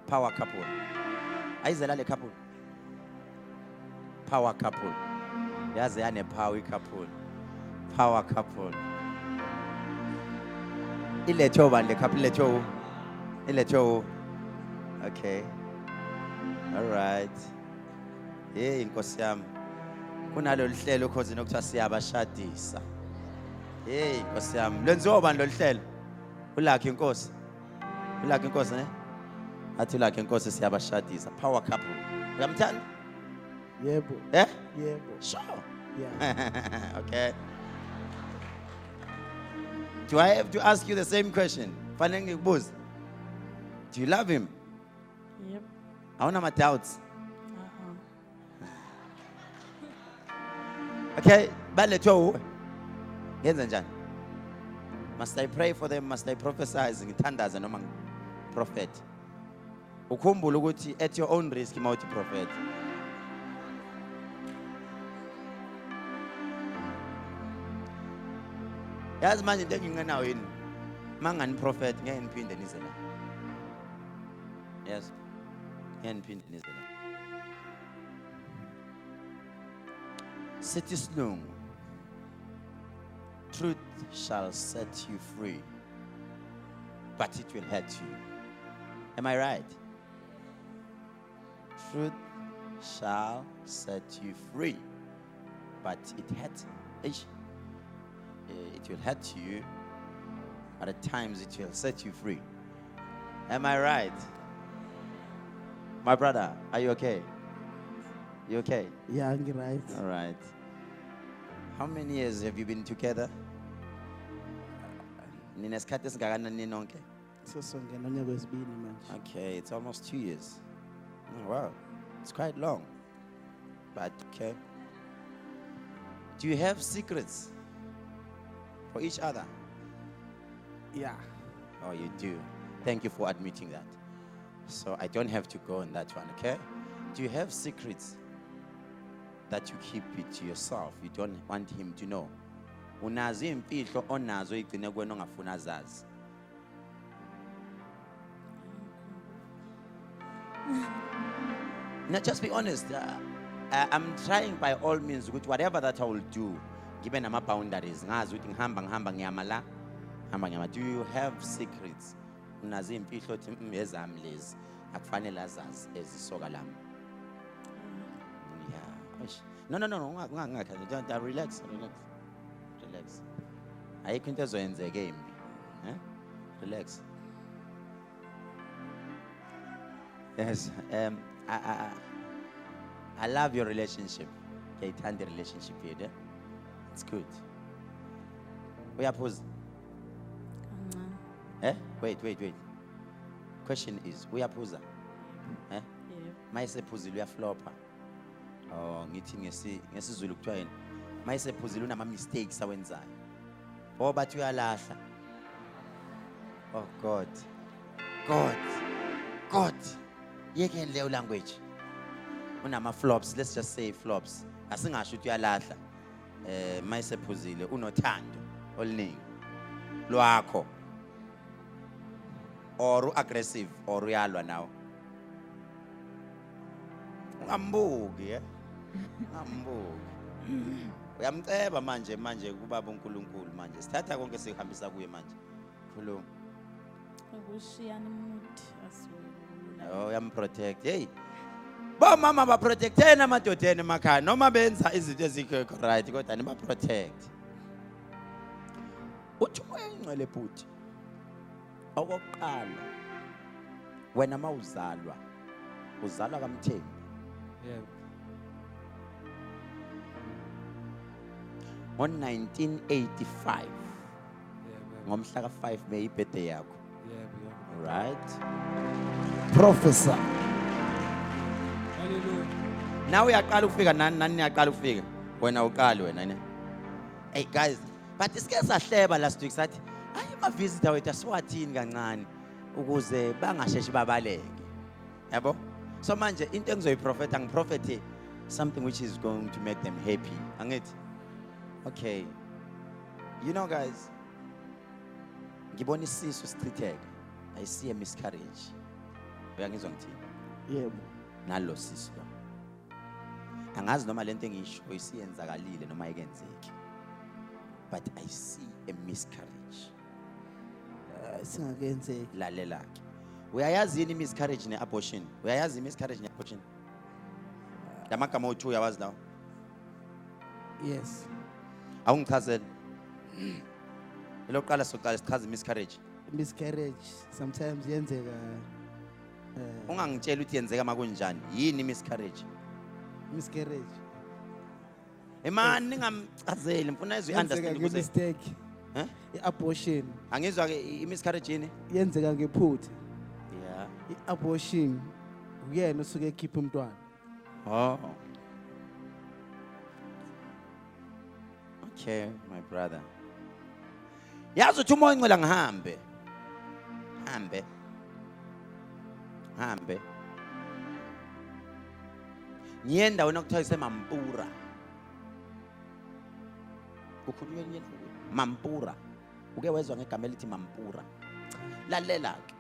power couple ayizela le couple power couple yaze yane power couple power couple iletho bani le couple iletho okay all right hey inkosi yami kunalo lihlelo cause nokuthiwa siyabashadisa hey inkosi yami lwenziwa ubani lo lihlelo ulakhe inkosi ne athi ulakhe inkosi siyabashadisa power couple uyamthanda Yebo. Yebo. sure Yeah. okay do I have to ask you the same question fanele ngikubuze do you love him Yep. awuna ama doubts okay balethwa uwe ngenza njani must I pray for them must I prophesize ngithandaza noma prophet ukhumbula ukuthi at your own risk mawuthi prophet yazi manje into enginqenayo yini mangani prophet ngeke niphinde nize la yes ngeke niphinde nize la sithi silungu truth shall set you free but it will hurt you am I right truth shall set you free but it hurts it will hurt you but at times it will set you free am I right my brother are you okay you okay Yeah, I'm right. all right how many years have you been together Ninesikhathi esingakanani nonke? Sesongena onyaka wesibili manje. Okay, it's almost 2 years. Oh, wow, it's quite long. But okay. Do you have secrets for each other? Yeah. Oh, you do. Thank you for admitting that. So I don't have to go on that one, okay? Do you have secrets that you keep it to yourself? You don't want him to know. Unazo imfihlo onazo igcine kuwena ongafuna zazi. Now just be honest. I'm trying by all means with whatever that I will do, given my boundaries. Ngazi ukuthi ngihamba ngiyama la. Do you have secrets? Unazo imfihlo othi ezami lezi akufanele azazi ezisoka lami. Yeah. No. Don't relax. Ayikho into ezoyenzeka embi. Relax. Yes. I love your relationship. Ngiyayithanda relationship yethu. It's good. Uyaphuza? Wait. Question is, uyaphuza? Yebo. Mayisephuzile uyaflopa. Oh, ngithi ngesizulu kuthiwa yini? Mayisephuzile unama mistakes awenzayo. Oh, bathi uyalahla. Oh God. Yeke leyo language. Unama flops, let's just say flops. Asingasho ukuthi uyalahla. Mayisephuzile unothando oluningi lwakho. Or aggressive or uyalwa nawo. Ungambuki, Ungambuki. Uyamceba manje kubaba uNkulunkulu manje. Sithatha konke sihambisa kuye manje. Khuluma. Ukushiyana umuntu asula. Oh, uyamprotect. Hey. Ba mama ba protectena amadodeni emakhaya noma benza izinto ezikho right kodwa niba protect. Uthi uyingcwele bhuti. Okokuqala wena mawuzalwa kaMthembu. Yebo. On 1985 Yebo. ngomhla ka5 May ibirthday yakho. Yebo. Right? Professor. Hallelujah. Now uyaqala ukufika nani uyaqala ukufika. Wena uqali wena ne. Hey guys, but isike sahleba last week sathi ayi ma visitor wethu asiwathini kancane ukuze bangasheshi babaleke. Yabo? So manje into engizoyiprofeta ngiprofete something which is going to make them happy. Angithi? Okay. You know guys, ngibona isisu sichitheka. I see a miscarriage. Uyangizwa ngithini? Yebo. Nalo sisu lo. Angazi noma lento engiyisho isiyenzakalile noma ayikenzeki. But I see a miscarriage. Singakenzeki. Lalela ke. Uyayazi yini miscarriage ne-abortion? Uyayazi miscarriage ne-abortion? Lamagama othi uyawazi lawo? Yes. Awungichazele. Elokuqala soqala sichaze miscarriage. Miscarriage sometimes yenzeka Ungangitshela ukuthi yenzeka makunjani. Yini miscarriage? miscarriage. Man ningamchazeli ngifuna izwe understand Yenzeka ukuze. mistake. Eh? I-abortion Angizwa ke miscarriage yini? yenzeka ngephutha. Yeah. I-abortion uyena usuke ekhipha umntwana. Oh. Okay, my brother. Yazi uthi umoya oncela ngihambe. Hambe. Ngienda wena kuthiwa iseMampura. Kukhulunywa yini? Mampura. Uke wezwa ngegama elithi Mampura. Lalela ke.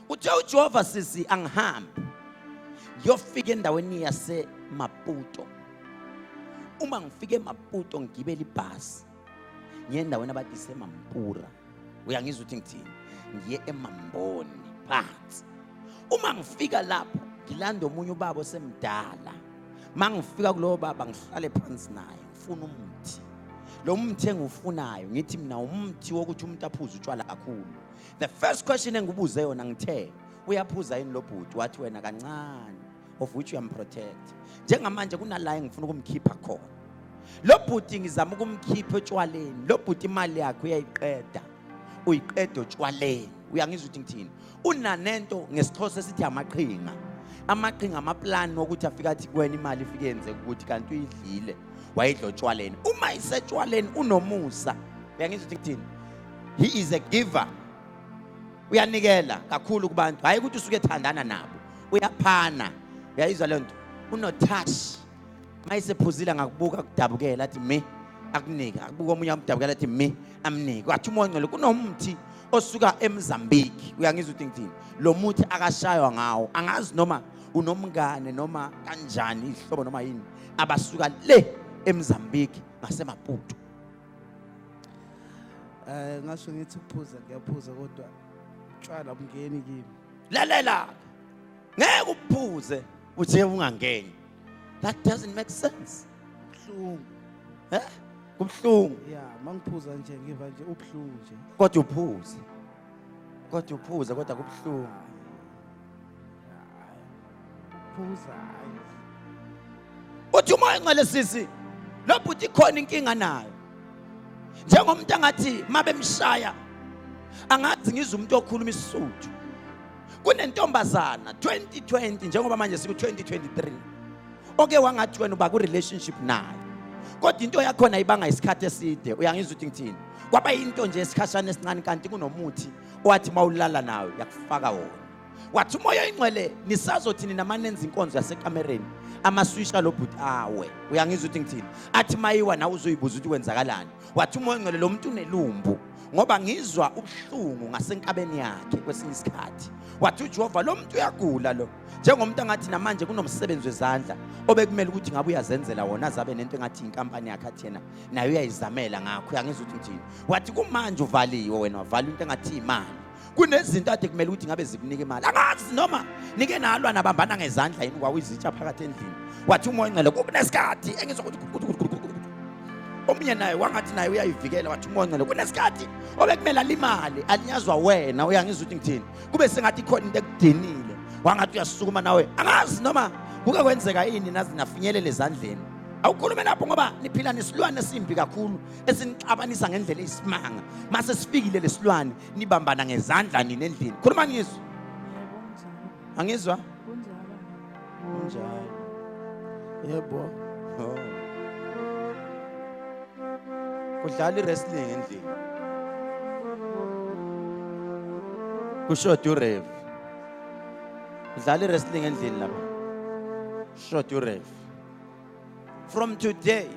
Uthe uJehova sisi angihambe. Ngiyofika endaweni yaseMaputo. Uma ngifike eMaputo ngigibela ibhasi. Ngiye endaweni abathi iseMampura. Uyangizwa ukuthi ngithini? Ngiye eMamboni phansi. Uma ngifika lapho ngilanda omunye ubaba osemdala. Mangifika kulo baba ngihlale phansi naye ngifuna umuthi. Lo muthi engifunayo ngithi mina umuthi wokuthi umuntu aphuze utshwala kakhulu. The first question engibuze yona ngithe uyaphuza yini lo bhuti? Wathi wena kancane, of which you am protect. Njengamanje kunala engifuna ukumkhipha khona. Lo bhuti ngizama ukumkhipha etshwaleni. Lo bhuti imali yakhe uyayiqeda. uyiqeda otshwaleni. Uyangizwa ukuthi ngithini? Unanento ngesixhosa esithi amaqhinga. Amaqhinga amaplan wokuthi afika athi kuwena imali ifike yenze ukuthi kanti uyidlile wayidla otshwaleni. Uma isetshwaleni unomusa. Uyangizwa ukuthi ngithini? He is a giver. Uyanikela kakhulu kubantu. Hayi ukuthi usuke ethandana nabo. Uyaphana. Uyayizwa lento? Unotouch. Mayisephuzile ngakubuka kudabukela athi me akunika. Akubuka omunye amdabukela athi me amnika. Wathi umoya ngcwele kunomthi osuka eMozambique. Uyangizwa ukuthi ngithini? Lo muthi akashaywa ngawo. Angazi noma unomngane noma kanjani ihlobo noma yini abasuka le eMozambique ngaseMaputo. Ngasho ngithi ukuphuza ngiyaphuza kodwa utshwala bungeni kimi. Lalela. Ngeke uphuze uthe ungangeni. That doesn't make sense. Kubuhlungu. Kubuhlungu. Yeah, mangiphuza nje ngiva nje ubuhlungu nje. Kodwa uphuze. Kodwa uphuze kodwa kubuhlungu. Phuza. Uthi umoya ngcwele sisi. Lo bhuti khona inkinga nayo. Njengomuntu angathi mabemshaya angathi ngizwe umuntu okhuluma isisuthu. Kunentombazana 2020 njengoba manje siku 2023. Oke wangathi wena uba ku relationship nayo. Kodwa into yakhona ibanga isikhathi eside. Uyangizwa ukuthi ngithini? Kwaba into nje esikhashana esincane kanti kunomuthi owathi mawulala nawe yakufaka wona. Wathi umoya ingcwele nisazothini namanenza inkonzo yasekamereni amaswisha lo bhuti awe. Uyangizwa ukuthi ngithini? Athi mayiwa nawe uzoyibuza ukuthi kwenzakalani. Wathi umoya ingcwele lo muntu unelumbu ngoba ngizwa ubuhlungu ngasenkabeni yakhe kwesinye isikhathi. Wathi uJehova lo muntu uyagula lo. Njengomuntu angathi namanje kunomsebenzi wezandla obekumele ukuthi ngabe uyazenzela wona azabe nento engathi inkampani yakhe athi yena nayo uyayizamela ngakho. Uyangizwa ukuthi ngithini? Wathi kumanje uvaliwe wena wavala into engathi imali. Kunezinto ade kumele ukuthi ngabe zikunika imali. Angazi noma nike nalwa nabambana ngezandla yini kwawizitsha phakathi endlini. Wathi umoya ngcwele kunesikhathi engizwa ukuthi omunye naye wangathi naye uyayivikela. Wathi umoya ngcwele kunesikhathi obekumele alimali alinyazwa wena. Uyangizwa ukuthi ngithini? Kube sengathi khona into ekudinile wangathi uyasukuma nawe. Angazi noma kuke kwenzeka yini nazi nafinyelele ezandleni. Awukhulume lapho ngoba niphila nesilwane esimbi kakhulu esinixabanisa ngendlela eyisimanga. Mase sifikile lesilwane nibambana ngezandla nini endlini. Khuluma ngizwe. Angizwa? Kunjalo. Yebo. Kudlala i-wrestling endlini. Kushoda urev. Kudlala i-wrestling endlini lapha. Shoda urev. From today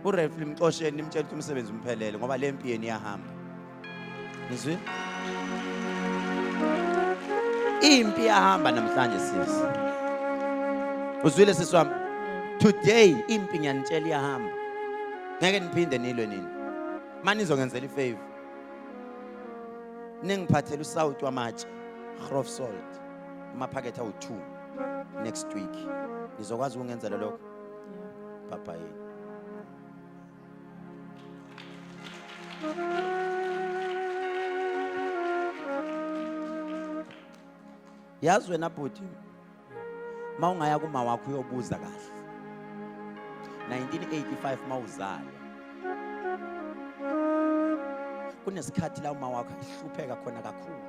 urev limxosheni nimtshela ukuthi umsebenzi umphelele ngoba le mpi yeni iyahamba. Ngizwe? Impi iyahamba namhlanje sisi. Uzwile sisi wami? Today impi ngiyanitshela iyahamba. Ngeke niphinde nilwe nini. Mani izongenzela ifavor. Ningiphathela usawuti wamatshe, grof salt. Amaphakethe awu2 next week. Nizokwazi ukungenzela lokho? Papa yini. Yazi wena bhuti mawungaya kuma wakho uyobuza kahle. 1985 mawuzala. Kunesikhathi la uma wakho ihlupheka khona kakhulu.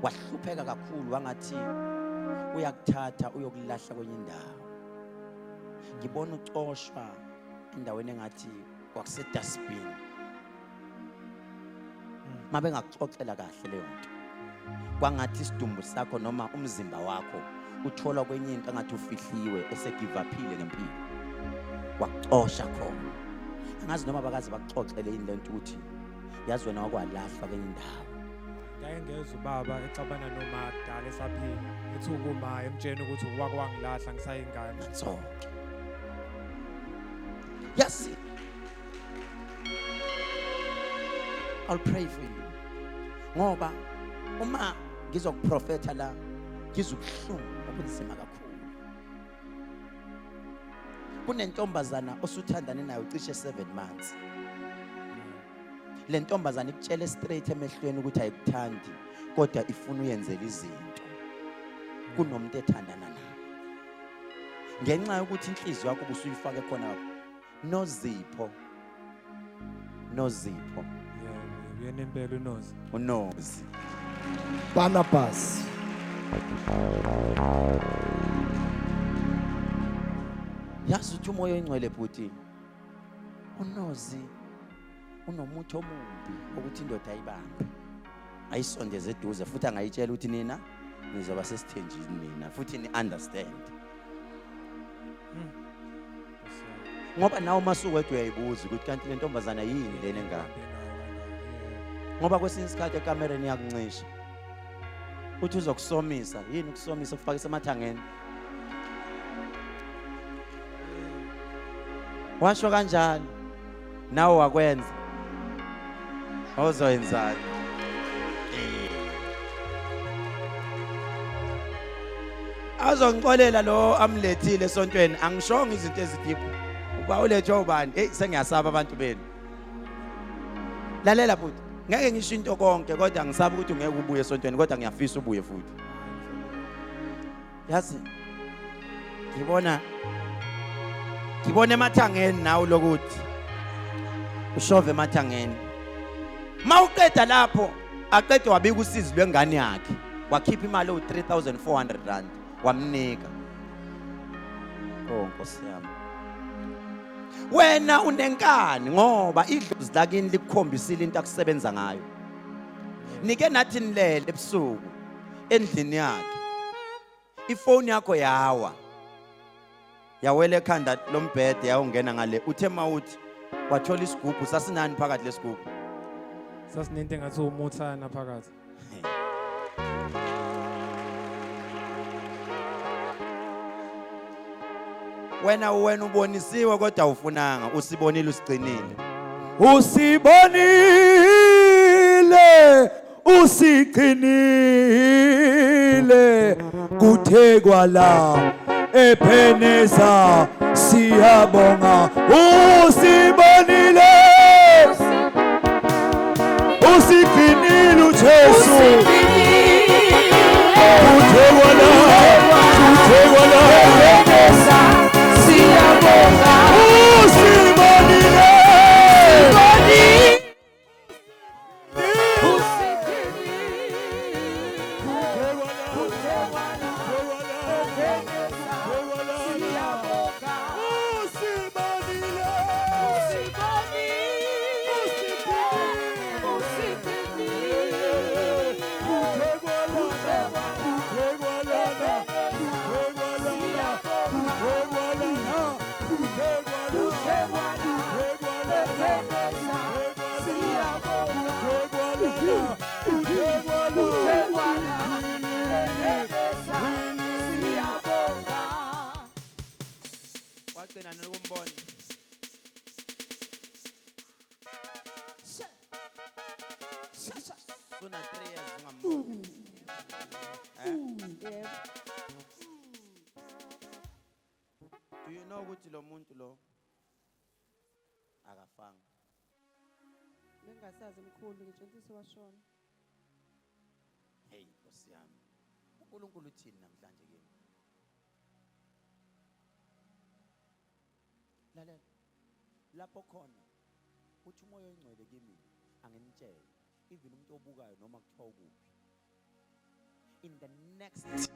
Wahlupheka kakhulu wangathi uyakuthatha uyokulahla kwenye indawo. Ngibona ucoshwa endaweni engathi kwakuse dustbin. Mabe ngakuxoxela kahle leyo nto. Kwangathi isidumbu sakho noma umzimba wakho uthola kwenye into engathi ufihliwe esegive uphile ngempilo. Wakuxosha khona. Angazi noma bakazi bakuxoxele yini lento ukuthi yazi wena wakwalahlwa kwenye indawo. Ngeke ngezwe ubaba exabana noMagdala esaphila. Ethi ukuma emtsheni ukuthi ukwake wangilahla ngisayingane. So yes, I'll pray for you. Ngoba uma ngizokuprofetha la ngizokuhlunga obunzima kakhulu. Kunentombazana osuthandane nayo cishe 7 months. Le ntombazana ikutshele straight emehlweni ukuthi ayikuthandi kodwa ifuna uyenzela izinto. Kunomuntu ethandana naye. Ngenxa yokuthi inhliziyo yakho busuyifake khona nozipho. uyena impela unozi. unozi. Barnabas. Yazi uthi umoya oyingcwele bhuti unozi unomuthi omubi ukuthi indoda ayibambe ayisondeze eduze futhi angayitshela ukuthi nina nizoba sesithenjini nina futhi ni understand ngoba nawe masukwethu uyayibuza ukuthi kanti le ntombazana yini lena engaka ngoba kwesinye isikhathi ekamereni yakuncisha uthi uzokusomisa yini ukusomisa kufakisa emathangeni washo kanjani nawe wakwenza awuzoyenzani azongixolela lo amlethile esontweni angishonga izinto ezidiphu uba ulethwa ubani sengiyasaba abantu benu lalela futhi ngeke ngisho into konke kodwa ngisaba ukuthi ungeke ubuye esontweni kodwa ngiyafisa ubuye futhi yazi ngibona emathangeni nawe lokuthi ushove emathangeni mawuqeda lapho aqede wabika usizi lwengane yakhe wakhipha imali o3,400 rand wamnika Nkosi yami wena unenkani ngoba idlozi lakini likukhombisile into akusebenza ngayo nike nathi nilele ebusuku endlini yakhe ifoni yakho yawela ekhanda lombhede yawungena ngale uthe mawuthi wathola isigubhu sasinani phakathi lesigubhu Sasinento engathi umuthana phakathi. wena ubonisiwe kodwa ufunanga usibonile usigcinile usigcinile kuthe kwala epheneza siyabonga usibonile usigcinile uJesu kuthe kwala epheneza siyabonga usibonile wagcina nokumbona sona 3 years ungambona do you know ukuthi lo muntu lo akafanga bengasazi mkhulu ngitsho ukuthi washona hey Nkosi yami uNkulunkulu uthini namhlanje kimi lalela lapho khona uthi umoya oyingcwele kimi anginitshele even umuntu obukayo noma kuthiwa ukuphi in the next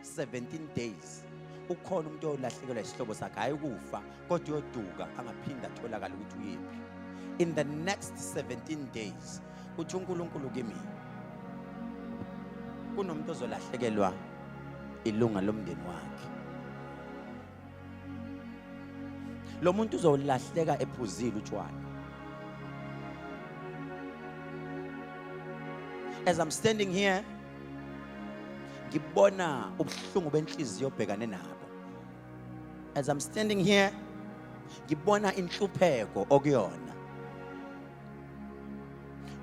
17 days ukhona umuntu oyolahlekelwa isihlobo sakhe hayi ukufa kodwa uyoduka angaphinda atholakala ukuthi uyephi in the next 17 days uthi uNkulunkulu kimi kunomuntu ozolahlekelwa ilunga lomndeni wakhe lo muntu uzolahleka ephuzile utshwala as I'm standing here ngibona ubuhlungu benhliziyo obhekane nabo as I'm standing here ngibona inhlupheko okuyona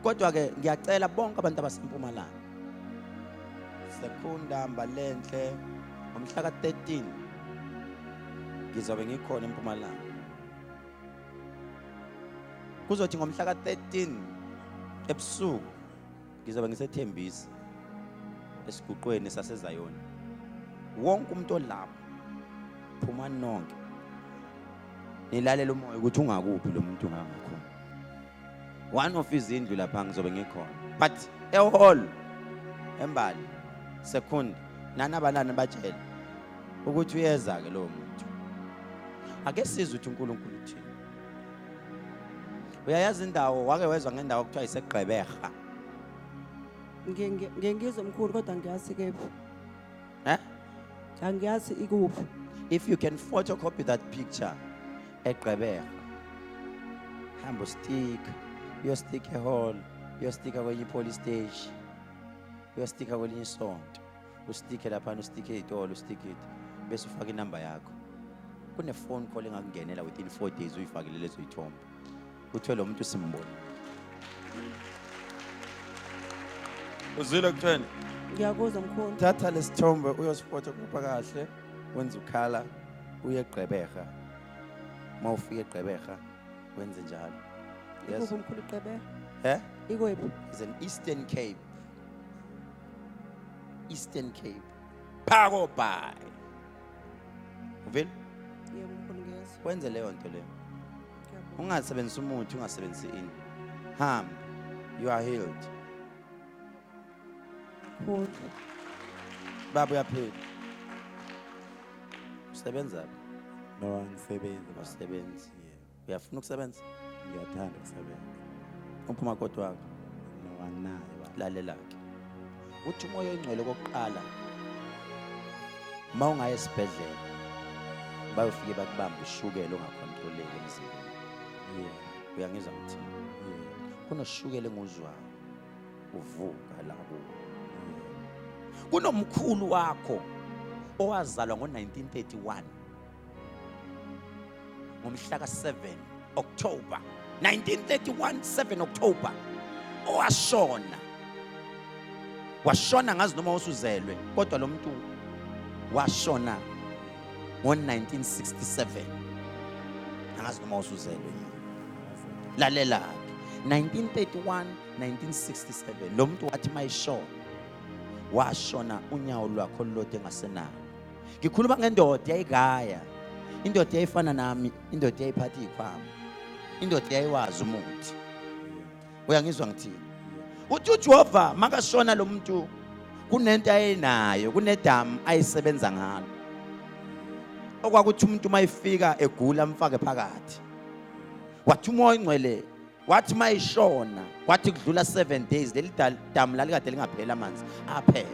kodwa ke ngiyacela bonke abantu abasempumalanga Sekunda Mbalenhle ngomhla ka13 ngizobe ngikhona empumalanga kuzothi ngomhla ka13 ebusuku ngizobe ngisethembisa esiguqweni sasezayoni wonke umuntu olapha phuma nonke nilalela umoya ukuthi ungakuphi lo muntu ungakhona one of izindlu lapha ngizobe ngikhona, but ehall embali second nanabanana batshela ukuthi uyeza ke lo muntu. Ake sizwe ukuthi uNkulunkulu uthini. Uyayazi indawo wake wezwa ngendawo okuthiwa iseGqeberha? ngengizwe mkhulu kodwa ngiyazi kephi. Angiyazi ikuphi. If you can photocopy that picture eGqeberha, hamba stick, stick ehall, sticka kwenye police station, sticka kwelinye isonto, ustike lapha, ustike ey'tolo, ustike it, bese ufaka inamba yakho. Kune phone call engakungenela within 4 days uyifakile lezo ithombe. Uthiwe lo muntu simbona. Uzwile kuthweni? Ngiyakuzwa mkhulu. Thatha lesithombe uyosiphotocopa kahle, wenze ukhala uye eGqeberha. Mawufika eGqeberha wenze njalo. Yes. Ikuphi mkhulu iGqeberha? Ikwephi? It's an Eastern Cape. Eastern Cape. Phako bye. Uvile? Yebo mkhulu ngiyezwa. Wenze leyo nto leyo. Ungasebenzisa umuthi, ungasebenzisa ini. Hamba. You are healed. Mkhulu. Baba uyaphila. Usebenza? No, angisebenzi. Usebenza. Uyafuna ukusebenza? Ngiyathanda ukusebenza. Uphuma kodwa wakho? No, anginayo. Lalela ke. Uthi umoya oyingcwele kokuqala. Mawungaya esibhedlela. Bayofike bakubamba ishukela ongakontroleki emzimbeni. Uyangizwa ukuthi kunoshukela enguzwayo uvuka lapho. Kunomkhulu wakho owazalwa ngo1931 ngomhla ka7 October 1931 7 October owashona ngazi noma usuzelwe kodwa lo muntu washona ngo1967 angazi noma usuzelwe. Lalela 1931 1967 lo muntu wathi mayishona washona unyawo lwakho lodwa engasenalo. Ngikhuluma ngendoda yayigaya, indoda yayifana nami, indoda yayiphatha izikhwama, indoda yayiwazi umuthi. Uyangizwa ngithini? Uthi uJehova makashona lo muntu kunento ayenayo, kunedamu ayisebenza ngalo. Okwakuthi umuntu mayifika egula mfake phakathi. Wathi umoya oyingcwele wathi mayishona kwathi kudlula 7 days leli damu lalikade lingaphela amanzi aphela.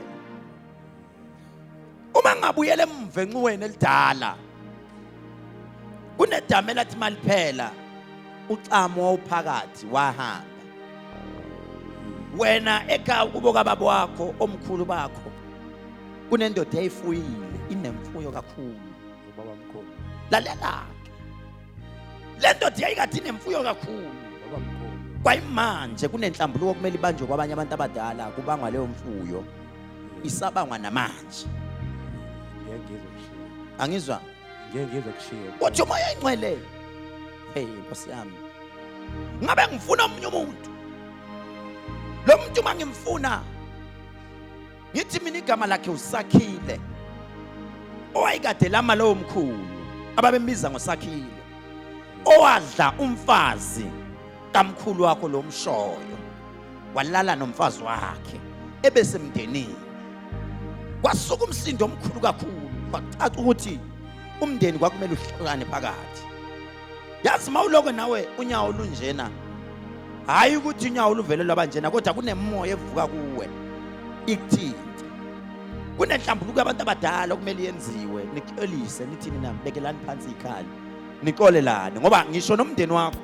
Uma ngabuyela emva encuweni elidala kunedamu elathi maliphela ucamo wawuphakathi wahamba. Wena ekhaya kubo kababa wakho omkhulu bakho kunendoda eyifuyile inemfuyo kakhulu. Ubaba mkhulu. Lalela le ndoda yayikade inemfuyo kakhulu. Kwayimanje kunenhlambuluko okumele ibanjwe kwabanye abantu abadala kubangwa leyo mfuyo isabangwa namanje. Angizwa? Ngeke kushiya. Uthi umoya oyingcwele. Hey Nkosi yami. Ngabe ngifuna omunye umuntu. Lo muntu mangimfuna ngithi mina igama lakhe uSakhile. Owayikade lama lowo mkhulu ababembiza ngoSakhile. Owadla umfazi kamkhulu wakho lo mshoyo walala nomfazi wakhe ebesemndenini. Kwasuka umsindo omkhulu kakhulu kwacaca ukuthi umndeni kwakumele uhlukane phakathi. Yazi mawuloko nawe unyawo lunjena hayi ukuthi unyawo luvele lwabanjena kodwa kunemoya evuka kuwe ikuthinte. Kunenhlambuluko yabantu abadala okumele yenziwe niqelise nithi nina bekelani phansi ikhali niqolelane ngoba ngisho nomndeni wakho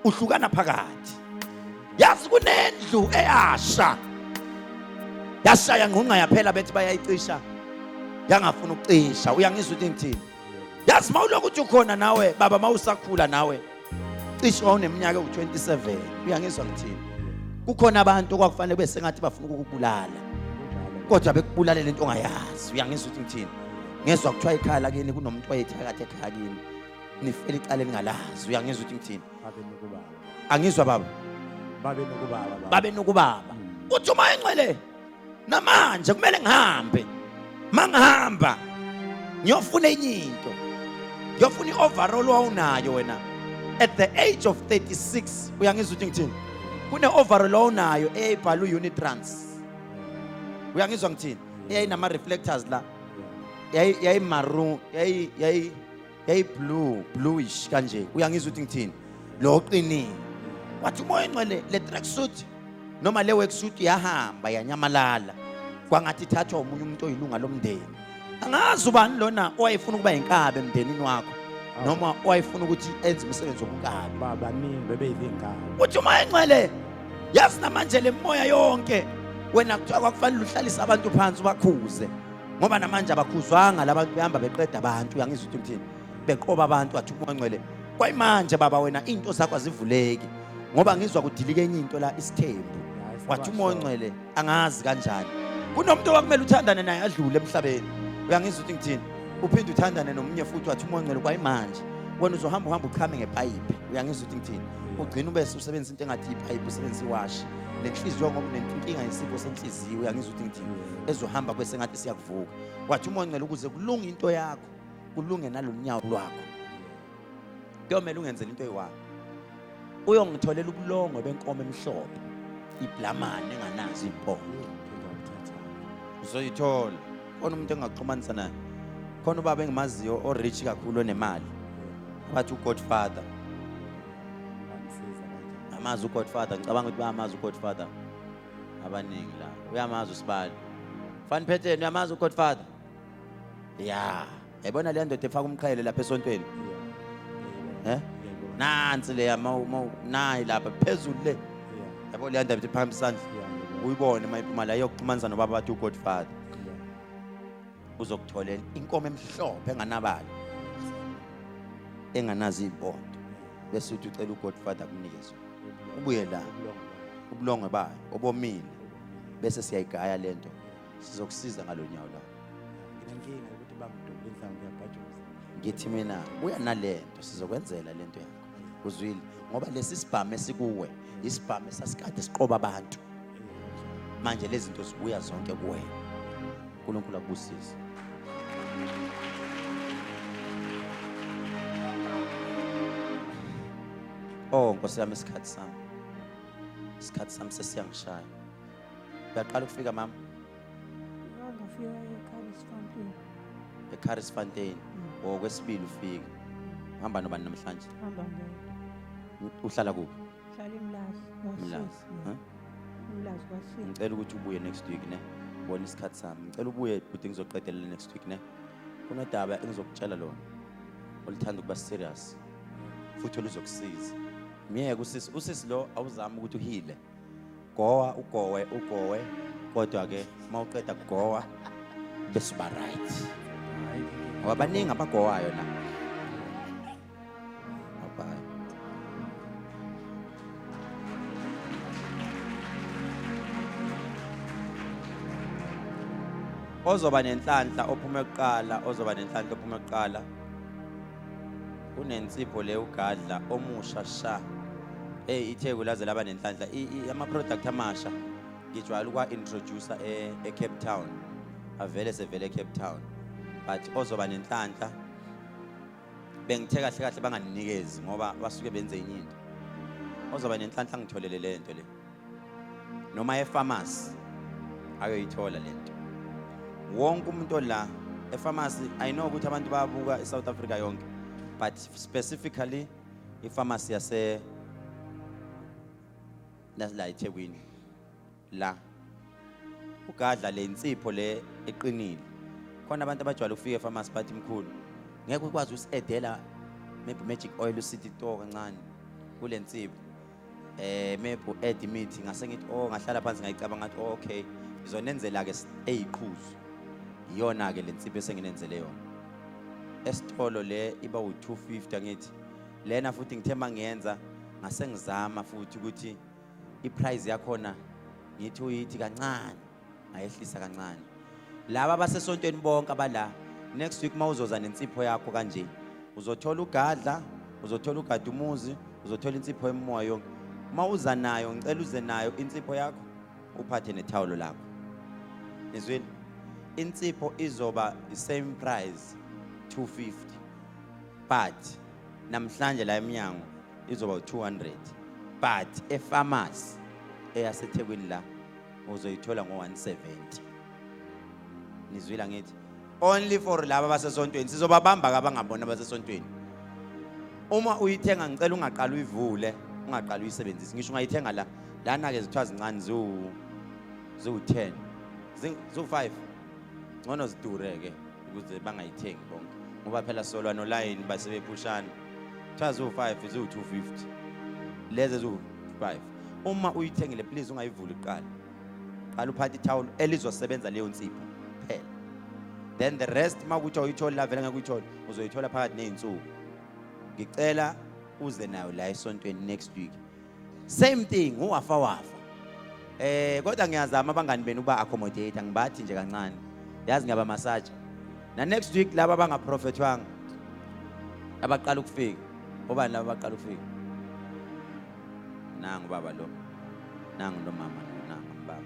uhlukana phakathi. Yazi kunendlu eyasha yashaya ngqunqa yaphela bethi bayayicisha yangafuna ukucisha. Uyangizwa ukuthi ngithini? Yazi mawuloko uthi ukhona nawe baba mawusakhula nawe cishe wawuneminyaka ewu27. Uyangizwa ngithini? Kukhona abantu okwakufanele bese ngathi bafuna ukukubulala kodwa bekubulala lento ongayazi. Uyangizwa ukuthi ngithini? Ngezwe kuthiwa ekhaya lakini kunomuntu oyethakathe ekhaya kini nifela icala elingalazi. Uyangizwa ukuthi ngithini? Angizwa baba. Babe nokubaba. Uthi uma engcwele namanje kumele ngihambe. Mangihamba ngiyofuna enye into. Ngiyofuna ioverall wawunayo wena at the age of 36. Uyangizwa ukuthi ngithini? kune overall onayo eyibhala unitrans. Uyangizwa ngithini? Eyayinama reflectors la. Yayi maroon, yayi bluish kanje. Uyangizwa ukuthi ngithini? Lo oqinile. Wathi umoya engcwele le tracksuit noma le worksuit yahamba yanyamalala. Kwangathi thathwa umunye umuntu oyilunga lomndeni. Angazi ubani lona owayefuna ukuba inkabe emndenini wakho noma owayefuna ukuthi enze umsebenzi wobunkabi. Baningi bebeyizinkabi. Uthi umoya engcwele yazi namanje le moya yonke wena kuthiwa kwakufanele uhlalise abantu phansi ubakhuze ngoba namanje abakhuzwanga labantu behamba beqeda abantu. Uyangizwa ukuthi ngithini? Beqoba abantu. Wathi umoya engcwele kwayimanje baba wena into zakho azivuleki ngoba ngizwa kudilike enye into la isithembu. Wathi umoya engcwele angazi kanjani kunomuntu owakumele uthandane naye adlule emhlabeni. Uyangizwa ukuthi ngithini? Uphinde uthandane nomunye futhi. Wathi umoya engcwele kwayimanje wena uzohamba ukhame ngepayipi. Uyangizwa ukuthi ngithini? Ugcina ube usebenzisa into engathi ipayipi, usebenzisa iwashi lenhliziyo ngoba nenkinga yesifo senhliziyo. Uyangizwa ukuthi ngithini? Ezohamba bese ngathi siyakuvuka. Wathi umoya engcwele ukuze kulunge into yakho kulunge nalonyawo lwakho kuyomela ungenzele into eyiwani. Uyongitholela ubulongo benkomo emhlophe iblamane enganazi impondo. Uzoyithola. Khona umuntu engaxhumanisa naye. Khona ubaba engimaziyo o rich kakhulu onemali. Bathi uGodfather. Amazi uGodfather. Ngicabanga ukuthi bayamazi uGodfather abaningi la. Uyamazi uSibali. Fan Phetheni uyamazi uGodfather? Yeah. Yabona le ndoda efaka umqhele lapha esontweni. Nansi le nayi lapha phezulu le. Yabo le ndaba ethi phambi sandla. Uyibone mayiphuma la yokuxhumanisa nobaba bathi uGodfather. Uzokutholela inkomo emhlophe enganabali enganazi impondo bese uthi ucela uGodfather akunikeze ubuye la ubulongwe bayo obomile bese siyayigaya lento sizokusiza ngalonyawo la. Nginenkinga ukuthi bangidubulisa ngiyabhajuza. Ngithi mina buya nalento sizokwenzela lento yakho. Uzwile ngoba lesi sibhamu esikuwe isibhamu esasikade siqoba abantu. Manje lezi zinto zibuya zonke kuwena. uNkulunkulu akubusise. Oh Nkosi yami isikhathi sami sesiyangishaya. Uyaqala ukufika mama? Ngafika eKarisfontein. eKarisfontein. Okwesibili ufika. Hamba nobani namhlanje? Hamba ngedwa. Uhlala kuphi? Hlala eMlazi. Mlazi. Mlazi kwasini. Ngicela ukuthi ubuye next week ne. Bona isikhathi sami. Ngicela ubuye ukuthi ngizoqedelela next week ne. Kunodaba engizokutshela lona. Olithanda ukuba serious. Futhi oluzokusiza. Miyeke usisi lo awuzama ukuthi uhile. Ugowe kodwa ke mawuqeda kugowa bese ba right. Ngoba baningi abagowayo la. Bye. Ozoba nenhlanhla ophuma ekuqala kunensipho le ugadla omusha sha. Itheku laze laba nenhlanhla ama product amasha ngijwayela ukwa introducer eCape Town. Avele sevele eCape Town. But ozoba nenhlanhla bengithe kahle banganinikezi ngoba basuke benze inyinto. Ozoba nenhlanhla ngitholele lento le. Noma epharmacy ayoyithola lento. Wonke umuntu la epharmacy I know ukuthi abantu bayabuka eSouth Africa yonke but specifically ipharmacy yase la eThekwini la ugadla le insipho le eqinile. Khona abantu abajwayele ukufika epharmacy bathi mkhulu ngeke ukwazi usiedela maybe magic oil usithi to kancane kule nsipho maybe add imithi ngase ngithi ngahlala phansi ngayicabanga ngathi okay ngizonenzela ke eyiqhuzu iyona ke le nsipho esenginenzele yona esitolo le iba u250 angithi lena futhi ngithemba ngiyenza ngase ngizama futhi ukuthi iprice yakhona ngithi uyithi kancane ayehlisa kancane. Laba basesontweni bonke abala next week mawuzoza nensipho yakho kanje uzothola ugadla uzothola ugadumuzi uzothola insipho emoya yonke. Mawuza nayo ngicela uze nayo insipho yakho uphathe nethawulo lakho. Izwini insipho izoba the same price 250 but namhlanje la eminyango izoba 200 but epharmacy eyaseThekwini la uzoyithola ngo170. Nizwila ngithi only for laba basesontweni sizobabamba kabangabona basesontweni. Uma uyithenga ngicela ungaqala uyivule, ungaqala uyisebenzise. Ngisho ungayithenga la lana ke zithiwa zincane zu10 zu5 ngono zidure ke ukuze bangayithengi bonke ngoba phela solwa no line basebepushana thiwa zu5 zu250 leze zu5. Uma uyithengile please ungayivuli iqala, qala uphathe ithawulo elizosebenza leyo nsipho phela, then the rest makuthi uyithola la vele ngakuyithola uzoyithola phakathi nezinsuku. Ngicela uze nayo la esontweni next week same thing uwafa kodwa ngiyazama abangani benu ba accommodate, ngibathi nje kancane yazi ngiyaba massage na next week laba abangaprofethwanga abaqala ukufika. Obani laba abaqala ukufika? Nangu baba lo, nangu lo mama, nangu baba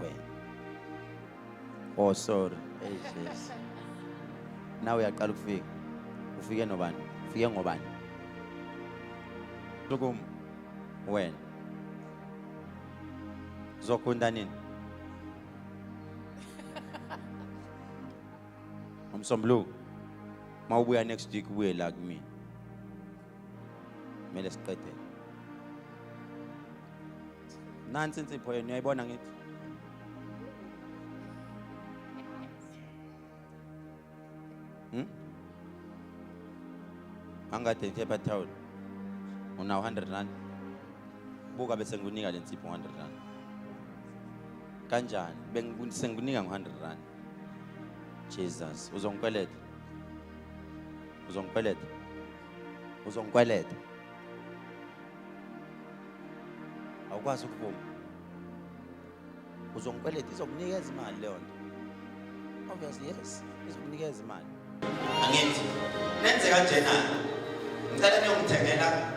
wena. Oh sorry, yes. Now uyaqala ukufika. Ufike nobani? Ufike ngobani? Lokum wena zokunda nini? Umsombuluko mawubuya next week ubuye la kimi. Mele siqede. Nansi insipho yenu uyayibona ngithi? Angade ngithe pathawul. Una 100 rand. Buka bese ngikunika le nsipho 100 rand. Kanjani? Bengikunika ngo100 rand. Jesus, uzongikweleta. Uzongikweleta. Uzongikweleta. Awukwazi ukuvuma. Uzongikweleta izokunikeza imali leyo nto. Obviously yes, izokunikeza imali. Angithi nenze kanjena. Ngicela niyongithengela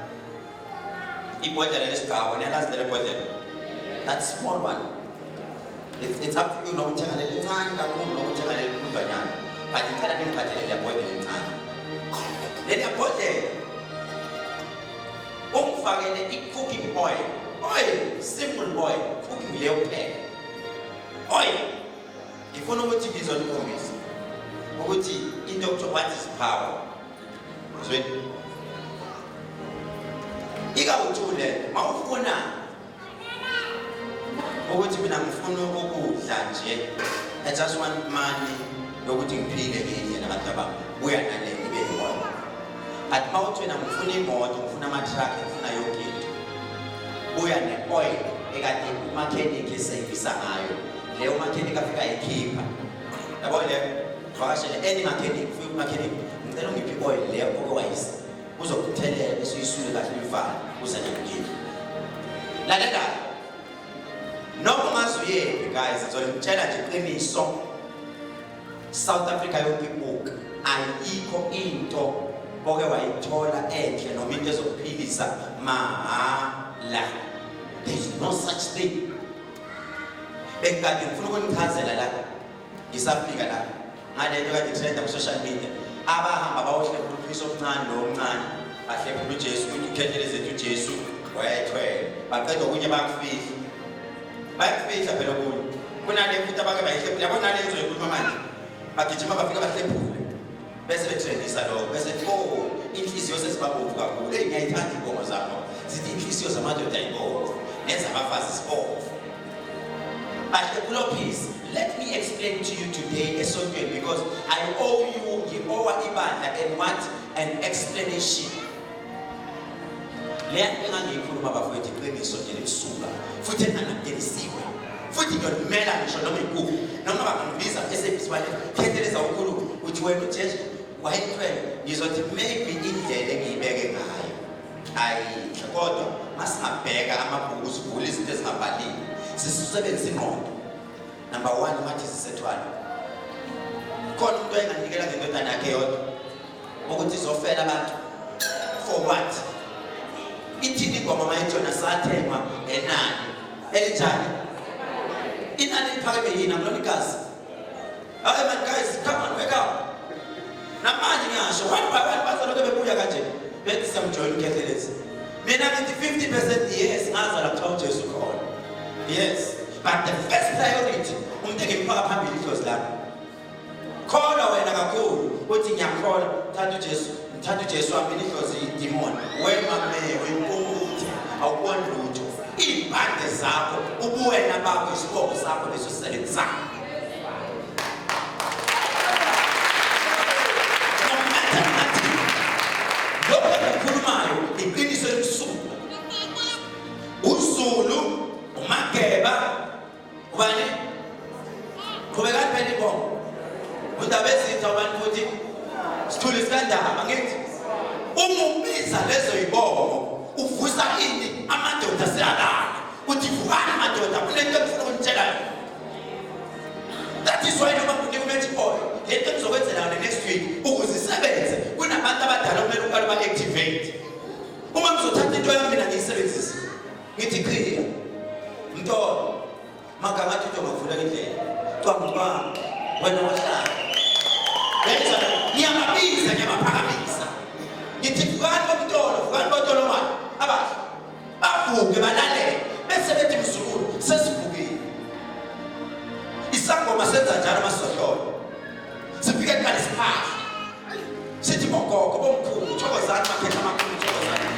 ibhodlela lesigaba, niyalazi lelo bhodlela. That small one. It's up to you nokuthenga leli ncane kakhulu nokuthenga leli kubanyana. But ngicela ningiphathele le bhodlela encane. Leli bhodlela ungifakele i-cooking oil. Oil, simple oil, cooking leyo kuphela. Oil. Ngifuna ukuthi ngizonikombisa ukuthi into yokuthiwa what is power. Uzweni? Ikawuthule mawufuna ukuthi mina ngifuna ukudla nje, I just want money yokuthi ngiphile ngendlela abantu ababuya nale ibe yona. Athi mawuthi wena ngifuna imoto, ngifuna ama-truck, ngifuna yonke into, buya ne-oil ekade umakhenikhi eseyivisa ngayo. Leyo makhenikhi afika ekhipha. Yabo le vakashele any makhenikhi, ufike umakhenikhi ngicela ungiphi i-oil leyo okwayisa uzokuthelela bese uyisule kahle uyivale uze ngikini. Lalela. Noma ungazuyephi guys, ngizolitshela nje iqiniso. South Africa yonke ibuka ayikho into oke wayithola enhle noma into ezokuphilisa mahala. There is no such thing. Bekade ngifuna ukunichazela la ngisafika la ngale nto kade trend ku social media abahamba bawohle kuphisa omncane lo omncane bahle kuJesu ukuthi Khehlelezi uJesu wayethwele baqeda okunye bakufihla bayakufihla phela okunye kunale futhi abake bayihle yabona lezo yokukhuluma manje bagijima bafika bahlephule bese betrendisa lo bese oh inhliziyo sesibabovu kakhulu ngiyayithanda inkomo zakho zithi inhliziyo zamadoda ayibomvu nezabafazi sibovu. Please, let me explain to you today esontweni because I owe you ibandla and what an explanation. Le nto engangiyikhuluma bafowethu iqiniso nje lemsuka futhi engangenisiwe futhi ngiyomela ngisho noma ikuphi noma bangambiza esebisibale Khehlelezi uNkulunkulu uthi wena uJesu wayethwele ngizothi maybe indlela engiyibeke ngayo ayinhle kodwa masingabheka amabhuku sivule izinto ezingabhaliwe sisebenzisa ingqondo. Number 1 mathi sisethwala khona umuntu enganikela ngendodana yakhe yodwa ukuthi izofela abantu for what? Ithini ingoma mayijona sathengwa enani elijani inani liphakeme yini amlonikazi. Hey man guys, come on, wake up. Namanje ngisho one by one bazaloke bebuya kanje bethi siyamjoin Khehlelezi Mina ngithi 50% yes, ngazala kuthiwa uJesu khona. Yes, but the first priority umuntu engimfaka phambili idlozi lami. Khona wena kakhulu uthi ngiyakholwa thatha uJesu wami idlozi idemon. Wena mame wempunguthi awuboni lutho. Impande zakho ubuwena bakho isibopho sakho leso sisebenzayo. Iqiniso elisuku uZulu uMageba ubani qhubeka phela ibongo undaba ezitha abantu futhi sithule sikandaba ngithi umubiza lezo ibongo uvusa ini amadoda siyalala uthi vukani amadoda kunento engifuna ukunitshela that is why noma kunikumethi boy lento nizokwenzela next week ukuze isebenze kunabantu abadala kumele uqale ba-activate. Uma ngizothatha into yami mina ngiyisebenzise ngithi clear mntolo magama athi into ngavula indlela cwangwa wena wahlala yenza ngiyamabiza ngiyamaphakamisa ngithi vukani bomntolo manje abahle bavuke balalele bese bethi mzukulu sesivukile isangoma senza njalo amasohlolo sifike kale siphahla sithi bogogo bomkhulu thokozani makhetha amakhulu thokozani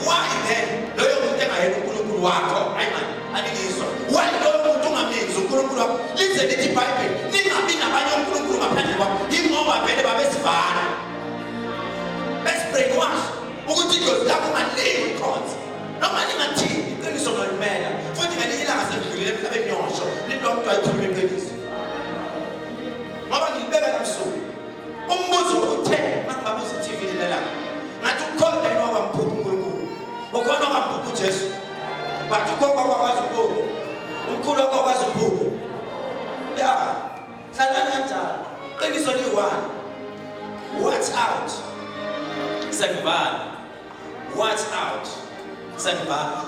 why then loyo muntu engayena uNkulunkulu wakho hayi manje aningizwa why loyo muntu ungamenzi uNkulunkulu wakho lize lithi iBhayibheli ningabi nabanye uNkulunkulu ngaphandle kwakho ingoba vele babesivana besibreakwash ukuthi idlozi lakho ungalingi khonza noma ningathini iqiniso ngalimela futhi ngelinye ilanga sedlulile emhlabeni yosho nito umuntu ayikhulume iqiniso ngoba ngilibeka namsuku umbuzo uthe mangibabuza iTV lela ngathi ukhona yini okwamphupha uNkulunkulu ukhona okwamphupha uJesu bathi ukhona okwazi ukuphupha umkhulu okwazi ukuphupha ya hlalani kanjalo qiniso liyi-1 watch out sengibala watch out sengibala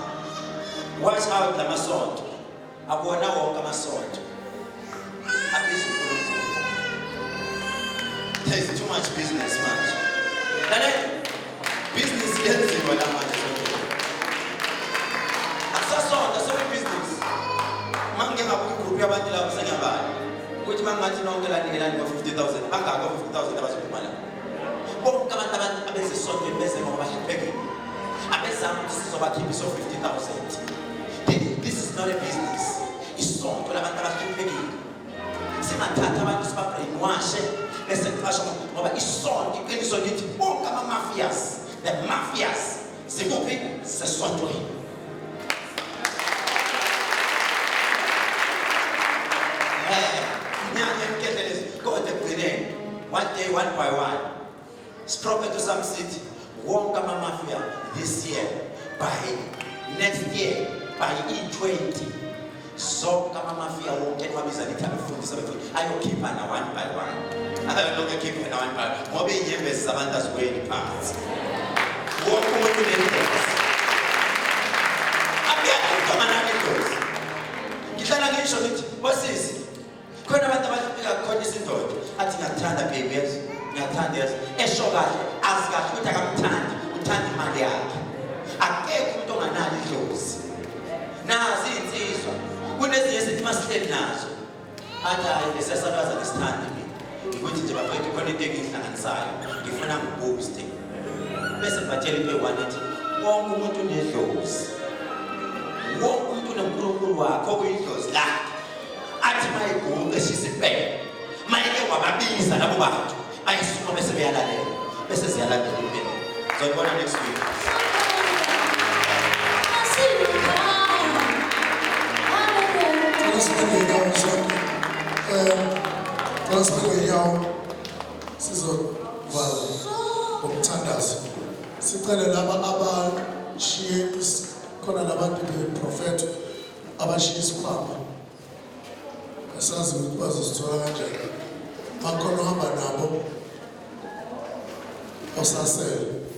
watch out lamasonto akuwona wonke amasonto abiza uNkulunkulu. There's too much business, man. Business is what I'm business. Man get up to group about the love saying about which man might not get any 50,000. Man got 50,000 dollars of money. Oh, come on, I bet the son is messing over his begging. I bet some this is about him so 50,000. This is not a business. It's son to have begging. See my tata man is back in Washe. Listen, ngoba isonto iqiniso lithi bonke ama-mafias the mafias sikuphi sesontweni. Nyanya Khehlelezi kodwa ekugcineni one day one by one sproke to some city wonke ama-mafia this year by next year by E20 zonke ama-mafia wonke enwabiza lithi abefundisa befundisa ayokhiphana one by one. Look at keeping on part. Mobi Yembes Savanta's way parts. Walk over to the place. I'm here to come and have it. You can't get it. What's this? When I'm at the condition, I think I turn the babies, I turn this, a sugar, as God, we turn the Madia. I can't put on another clothes. Now, see, it's when it must live now. I just understand me. Ukuthi nje bafethu khona into engihlanganisayo ngifuna ngibooste bese batshela into eyithi wonke umuntu unedlozi wonke umuntu unoNkulunkulu wakhe okuyidlozi lakhe athi mayiguqe esisibheke mayeke wababiza labo bantu bayisuma bese beyalalela bese siyalalela impela sizobona next week. Sizovala ngomthandazo sicela laba abashiye khona labantu beProphetic abashiye isikhwama asazi ukuthi bazosithola kanjani bakhona uhamba nabo osasele